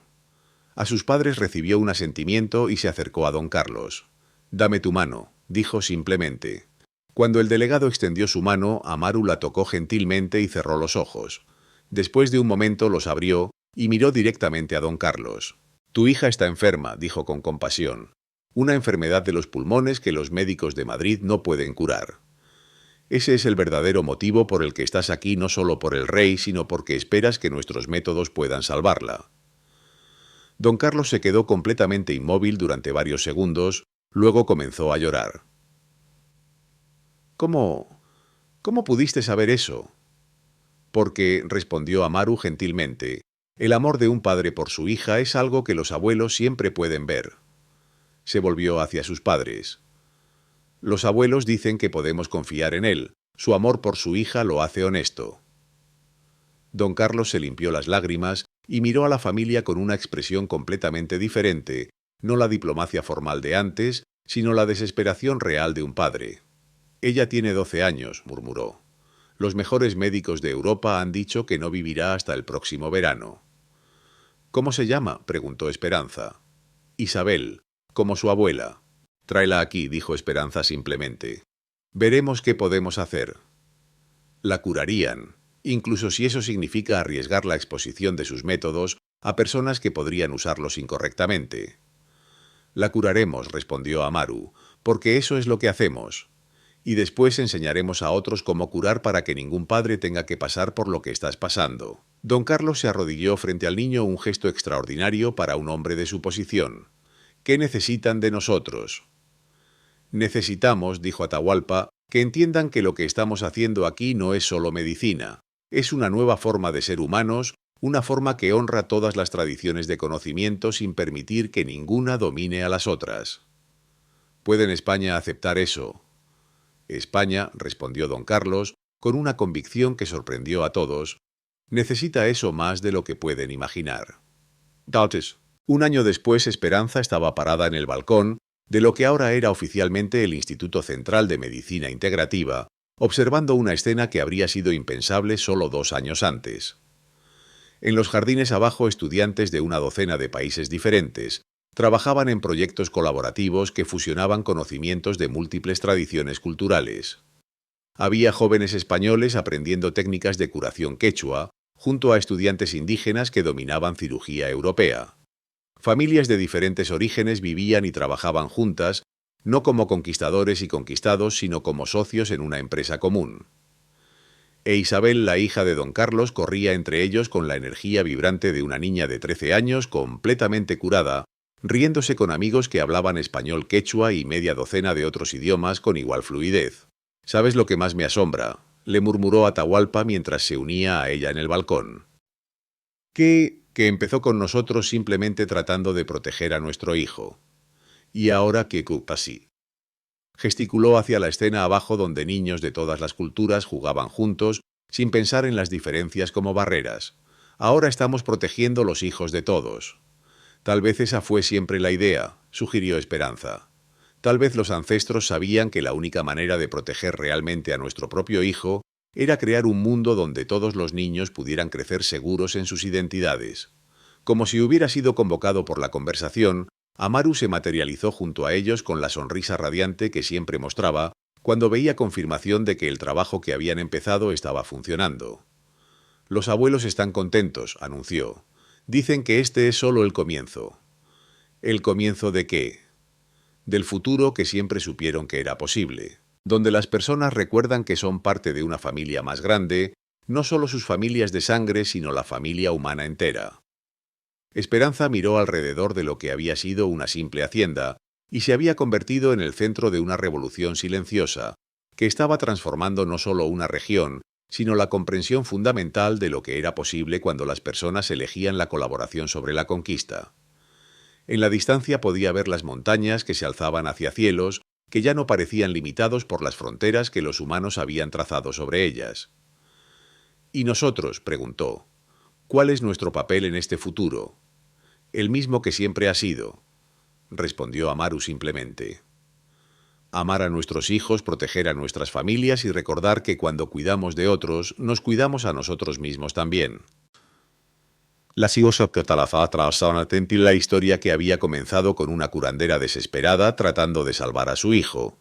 A sus padres recibió un asentimiento y se acercó a don Carlos. «Dame tu mano», dijo simplemente. Cuando el delegado extendió su mano, Amaru la tocó gentilmente y cerró los ojos. Después de un momento los abrió y miró directamente a don Carlos. «Tu hija está enferma», dijo con compasión. «Una enfermedad de los pulmones que los médicos de Madrid no pueden curar. Ese es el verdadero motivo por el que estás aquí, no solo por el rey, sino porque esperas que nuestros métodos puedan salvarla». Don Carlos se quedó completamente inmóvil durante varios segundos, luego comenzó a llorar. «¿Cómo pudiste saber eso?» «Porque», respondió Amaru gentilmente, «el amor de un padre por su hija es algo que los abuelos siempre pueden ver». Se volvió hacia sus padres. «Los abuelos dicen que podemos confiar en él. Su amor por su hija lo hace honesto». Don Carlos se limpió las lágrimas y miró a la familia con una expresión completamente diferente, no la diplomacia formal de antes, sino la desesperación real de un padre. «Ella tiene 12 años», murmuró. «Los mejores médicos de Europa han dicho que no vivirá hasta el próximo verano». «¿Cómo se llama?», preguntó Esperanza. «Isabel, como su abuela». «Tráela aquí», dijo Esperanza simplemente. «Veremos qué podemos hacer». La curarían, incluso si eso significa arriesgar la exposición de sus métodos a personas que podrían usarlos incorrectamente. «La curaremos», respondió Amaru, «porque eso es lo que hacemos. Y después enseñaremos a otros cómo curar para que ningún padre tenga que pasar por lo que estás pasando». Don Carlos se arrodilló frente al niño, un gesto extraordinario para un hombre de su posición. «¿Qué necesitan de nosotros?» «Necesitamos», dijo Atahualpa, «que entiendan que lo que estamos haciendo aquí no es solo medicina. Es una nueva forma de ser humanos, una forma que honra todas las tradiciones de conocimiento sin permitir que ninguna domine a las otras». «¿Puede en España aceptar eso?» «España», respondió don Carlos, con una convicción que sorprendió a todos, «necesita eso más de lo que pueden imaginar». Entonces, un año después, Esperanza estaba parada en el balcón de lo que ahora era oficialmente el Instituto Central de Medicina Integrativa, observando una escena que habría sido impensable solo 2 años antes. En los jardines abajo, estudiantes de una docena de países diferentes trabajaban en proyectos colaborativos que fusionaban conocimientos de múltiples tradiciones culturales. Había jóvenes españoles aprendiendo técnicas de curación quechua, junto a estudiantes indígenas que dominaban cirugía europea. Familias de diferentes orígenes vivían y trabajaban juntas, no como conquistadores y conquistados, sino como socios en una empresa común. E Isabel, la hija de don Carlos, corría entre ellos con la energía vibrante de una niña de 13 años completamente curada riéndose con amigos que hablaban español quechua y media docena de otros idiomas con igual fluidez. «¿Sabes lo que más me asombra?», le murmuró Atahualpa mientras se unía a ella en el balcón. Que empezó con nosotros simplemente tratando de proteger a nuestro hijo. Y ahora que así. Gesticuló hacia la escena abajo donde niños de todas las culturas jugaban juntos, sin pensar en las diferencias como barreras. Ahora estamos protegiendo los hijos de todos. Tal vez esa fue siempre la idea, sugirió Esperanza. Tal vez los ancestros sabían que la única manera de proteger realmente a nuestro propio hijo era crear un mundo donde todos los niños pudieran crecer seguros en sus identidades. Como si hubiera sido convocado por la conversación, Amaru se materializó junto a ellos con la sonrisa radiante que siempre mostraba cuando veía confirmación de que el trabajo que habían empezado estaba funcionando. «Los abuelos están contentos», anunció. «Dicen que este es solo el comienzo». ¿El comienzo de qué? Del futuro que siempre supieron que era posible, donde las personas recuerdan que son parte de una familia más grande, no solo sus familias de sangre, sino la familia humana entera. Esperanza miró alrededor de lo que había sido una simple hacienda y se había convertido en el centro de una revolución silenciosa, que estaba transformando no solo una región, sino la comprensión fundamental de lo que era posible cuando las personas elegían la colaboración sobre la conquista. En la distancia podía ver las montañas que se alzaban hacia cielos, que ya no parecían limitados por las fronteras que los humanos habían trazado sobre ellas. «¿Y nosotros?», preguntó. «¿Cuál es nuestro papel en este futuro?» «El mismo que siempre ha sido», respondió Amaru simplemente. «Amar a nuestros hijos, proteger a nuestras familias y recordar que cuando cuidamos de otros, nos cuidamos a nosotros mismos también». La historia que había comenzado con una curandera desesperada tratando de salvar a su hijo.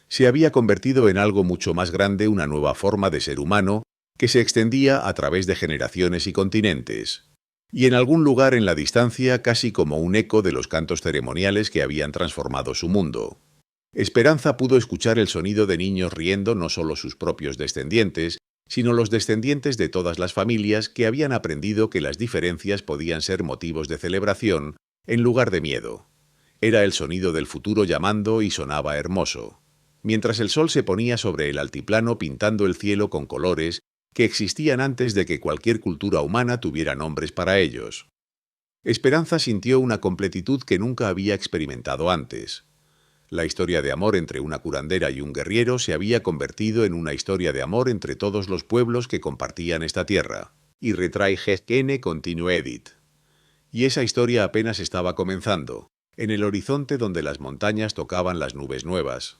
Se había convertido en algo mucho más grande, una nueva forma de ser humano que se extendía a través de generaciones y continentes. Y en algún lugar en la distancia casi como un eco de los cantos ceremoniales que habían transformado su mundo. Esperanza pudo escuchar el sonido de niños riendo, no solo sus propios descendientes, sino los descendientes de todas las familias que habían aprendido que las diferencias podían ser motivos de celebración en lugar de miedo. Era el sonido del futuro llamando y sonaba hermoso. Mientras el sol se ponía sobre el altiplano pintando el cielo con colores que existían antes de que cualquier cultura humana tuviera nombres para ellos. Esperanza sintió una completitud que nunca había experimentado antes. La historia de amor entre una curandera y un guerrero se había convertido en una historia de amor entre todos los pueblos que compartían esta tierra. Y retrae Kene continue edit. Y esa historia apenas estaba comenzando, en el horizonte donde las montañas tocaban las nubes nuevas.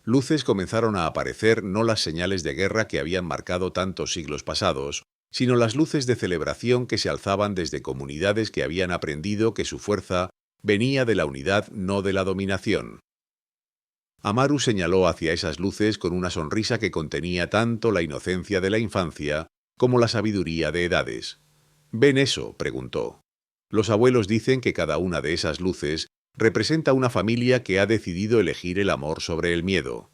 Luces comenzaron a aparecer, no las señales de guerra que habían marcado tantos siglos pasados, sino las luces de celebración que se alzaban desde comunidades que habían aprendido que su fuerza venía de la unidad, no de la dominación. Amaru señaló hacia esas luces con una sonrisa que contenía tanto la inocencia de la infancia como la sabiduría de edades. «¿Ven eso?», preguntó. «Los abuelos dicen que cada una de esas luces representa una familia que ha decidido elegir el amor sobre el miedo».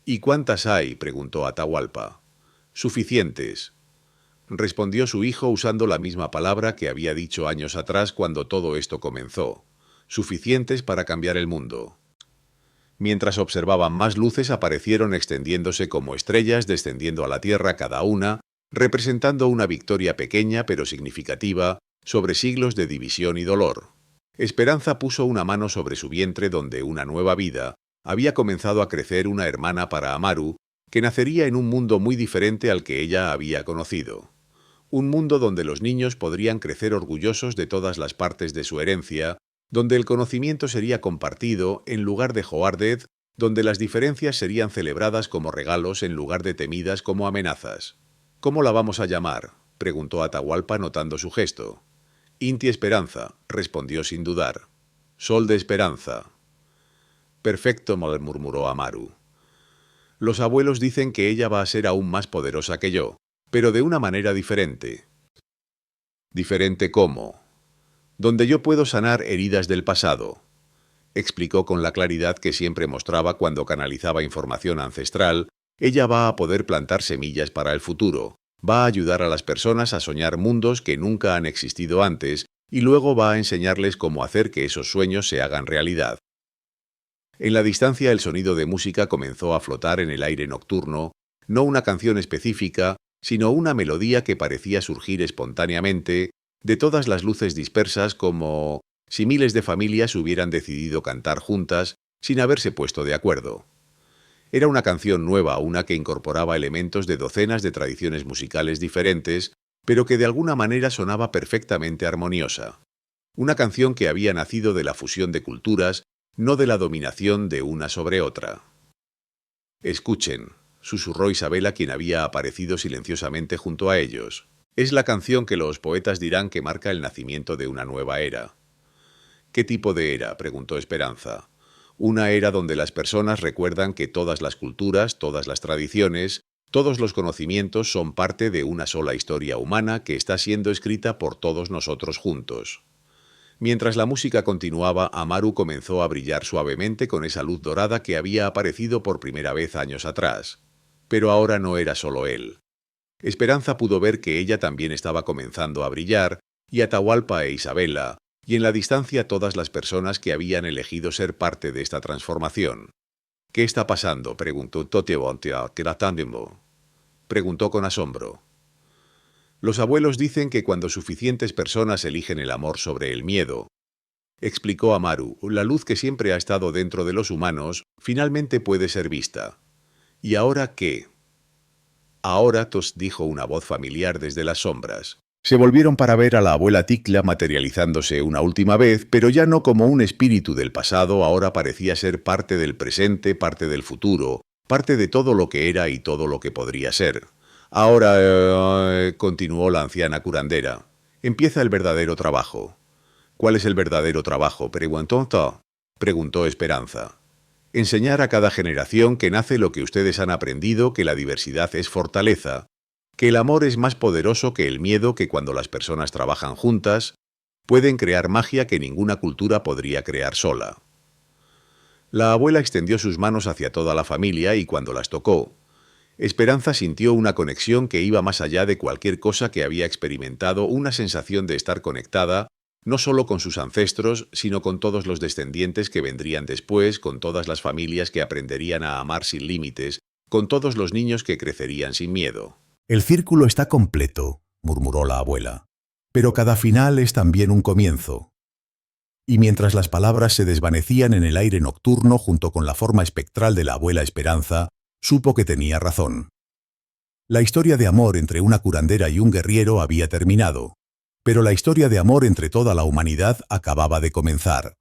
«¿Y cuántas hay?», preguntó Atahualpa. «Suficientes», respondió su hijo usando la misma palabra que había dicho años atrás cuando todo esto comenzó. «Suficientes para cambiar el mundo». Mientras observaban, más luces aparecieron extendiéndose como estrellas, descendiendo a la tierra cada una, representando una victoria pequeña pero significativa sobre siglos de división y dolor. Esperanza puso una mano sobre su vientre donde una nueva vida había comenzado a crecer, una hermana para Amaru, que nacería en un mundo muy diferente al que ella había conocido. Un mundo donde los niños podrían crecer orgullosos de todas las partes de su herencia, donde el conocimiento sería compartido en lugar de joarded, donde las diferencias serían celebradas como regalos en lugar de temidas como amenazas. «¿Cómo la vamos a llamar?», preguntó Atahualpa notando su gesto. «Inti Esperanza», respondió sin dudar. «Sol de Esperanza». «Perfecto», murmuró Amaru. «Los abuelos dicen que ella va a ser aún más poderosa que yo, pero de una manera diferente». «¿Diferente cómo?» «Donde yo puedo sanar heridas del pasado», explicó con la claridad que siempre mostraba cuando canalizaba información ancestral. «Ella va a poder plantar semillas para el futuro, va a ayudar a las personas a soñar mundos que nunca han existido antes y luego va a enseñarles cómo hacer que esos sueños se hagan realidad. En la distancia el sonido de música comenzó a flotar en el aire nocturno, no una canción específica, sino una melodía que parecía surgir espontáneamente de todas las luces dispersas, como si miles de familias hubieran decidido cantar juntas sin haberse puesto de acuerdo. Era una canción nueva, una que incorporaba elementos de docenas de tradiciones musicales diferentes, pero que de alguna manera sonaba perfectamente armoniosa. Una canción que había nacido de la fusión de culturas, no de la dominación de una sobre otra. «Escuchen», susurró Isabela, quien había aparecido silenciosamente junto a ellos. «Es la canción que los poetas dirán que marca el nacimiento de una nueva era». «¿Qué tipo de era?», preguntó Esperanza. «Una era donde las personas recuerdan que todas las culturas, todas las tradiciones, todos los conocimientos son parte de una sola historia humana que está siendo escrita por todos nosotros juntos». Mientras la música continuaba, Amaru comenzó a brillar suavemente con esa luz dorada que había aparecido por primera vez años atrás. Pero ahora no era solo él. Esperanza pudo ver que ella también estaba comenzando a brillar, y Atahualpa e Isabela, y en la distancia todas las personas que habían elegido ser parte de esta transformación. «¿Qué está pasando?», preguntó Totiebontia, que la Tandembo. Preguntó con asombro. «Los abuelos dicen que cuando suficientes personas eligen el amor sobre el miedo», explicó Amaru, «la luz que siempre ha estado dentro de los humanos finalmente puede ser vista». «¿Y ahora qué?». «Ahora», dijo una voz familiar desde las sombras. Se volvieron para ver a la abuela Ticla materializándose una última vez, pero ya no como un espíritu del pasado, ahora parecía ser parte del presente, parte del futuro, parte de todo lo que era y todo lo que podría ser. «Ahora», continuó la anciana curandera, «empieza el verdadero trabajo». «¿Cuál es el verdadero trabajo?», preguntó Esperanza. «Enseñar a cada generación que nace lo que ustedes han aprendido, que la diversidad es fortaleza, que el amor es más poderoso que el miedo, que cuando las personas trabajan juntas, pueden crear magia que ninguna cultura podría crear sola». La abuela extendió sus manos hacia toda la familia y cuando las tocó, Esperanza sintió una conexión que iba más allá de cualquier cosa que había experimentado, una sensación de estar conectada, no solo con sus ancestros, sino con todos los descendientes que vendrían después, con todas las familias que aprenderían a amar sin límites, con todos los niños que crecerían sin miedo. «El círculo está completo», murmuró la abuela, «pero cada final es también un comienzo». Y mientras las palabras se desvanecían en el aire nocturno junto con la forma espectral de la abuela Esperanza, supo que tenía razón. La historia de amor entre una curandera y un guerrero había terminado, pero la historia de amor entre toda la humanidad acababa de comenzar.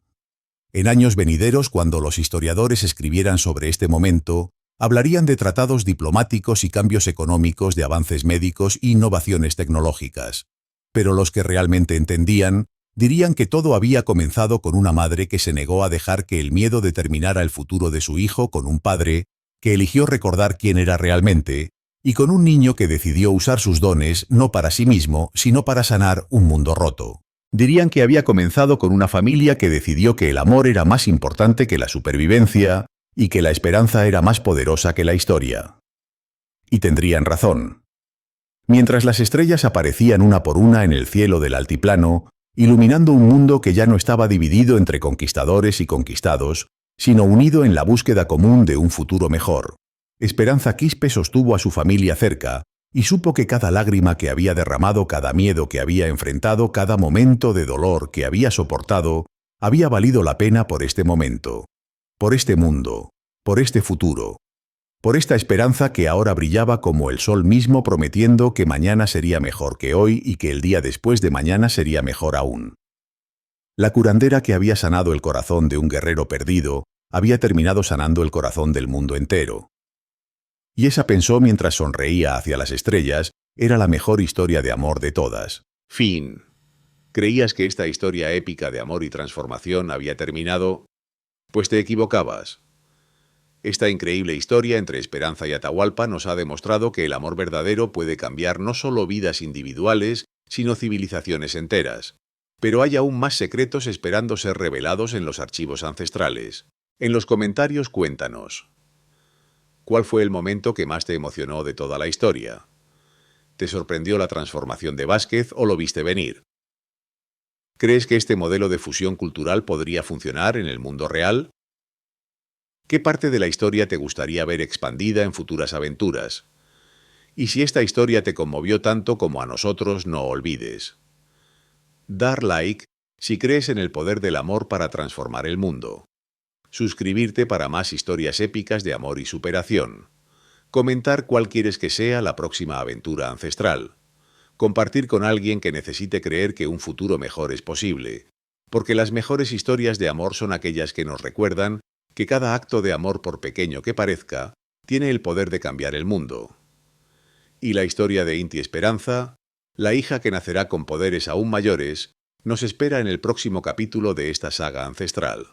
En años venideros, cuando los historiadores escribieran sobre este momento, hablarían de tratados diplomáticos y cambios económicos, de avances médicos e innovaciones tecnológicas. Pero los que realmente entendían dirían que todo había comenzado con una madre que se negó a dejar que el miedo determinara el futuro de su hijo, con un padre que eligió recordar quién era realmente, y con un niño que decidió usar sus dones no para sí mismo, sino para sanar un mundo roto. Dirían que había comenzado con una familia que decidió que el amor era más importante que la supervivencia y que la esperanza era más poderosa que la historia. Y tendrían razón. Mientras las estrellas aparecían una por una en el cielo del altiplano, iluminando un mundo que ya no estaba dividido entre conquistadores y conquistados, sino unido en la búsqueda común de un futuro mejor, Esperanza Quispe sostuvo a su familia cerca y supo que cada lágrima que había derramado, cada miedo que había enfrentado, cada momento de dolor que había soportado, había valido la pena por este momento, por este mundo, por este futuro, por esta esperanza que ahora brillaba como el sol mismo, prometiendo que mañana sería mejor que hoy y que el día después de mañana sería mejor aún. La curandera que había sanado el corazón de un guerrero perdido había terminado sanando el corazón del mundo entero. Y esa, pensó mientras sonreía hacia las estrellas, era la mejor historia de amor de todas. Fin. ¿Creías que esta historia épica de amor y transformación había terminado? Pues te equivocabas. Esta increíble historia entre Esperanza y Atahualpa nos ha demostrado que el amor verdadero puede cambiar no solo vidas individuales, sino civilizaciones enteras. Pero hay aún más secretos esperando ser revelados en los archivos ancestrales. En los comentarios cuéntanos. ¿Cuál fue el momento que más te emocionó de toda la historia? ¿Te sorprendió la transformación de Vázquez o lo viste venir? ¿Crees que este modelo de fusión cultural podría funcionar en el mundo real? ¿Qué parte de la historia te gustaría ver expandida en futuras aventuras? Y si esta historia te conmovió tanto como a nosotros, no olvides dar like si crees en el poder del amor para transformar el mundo. Suscribirte para más historias épicas de amor y superación. Comentar cuál quieres que sea la próxima aventura ancestral. Compartir con alguien que necesite creer que un futuro mejor es posible. Porque las mejores historias de amor son aquellas que nos recuerdan que cada acto de amor, por pequeño que parezca, tiene el poder de cambiar el mundo. Y la historia de Inti Esperanza, la hija que nacerá con poderes aún mayores, nos espera en el próximo capítulo de esta saga ancestral.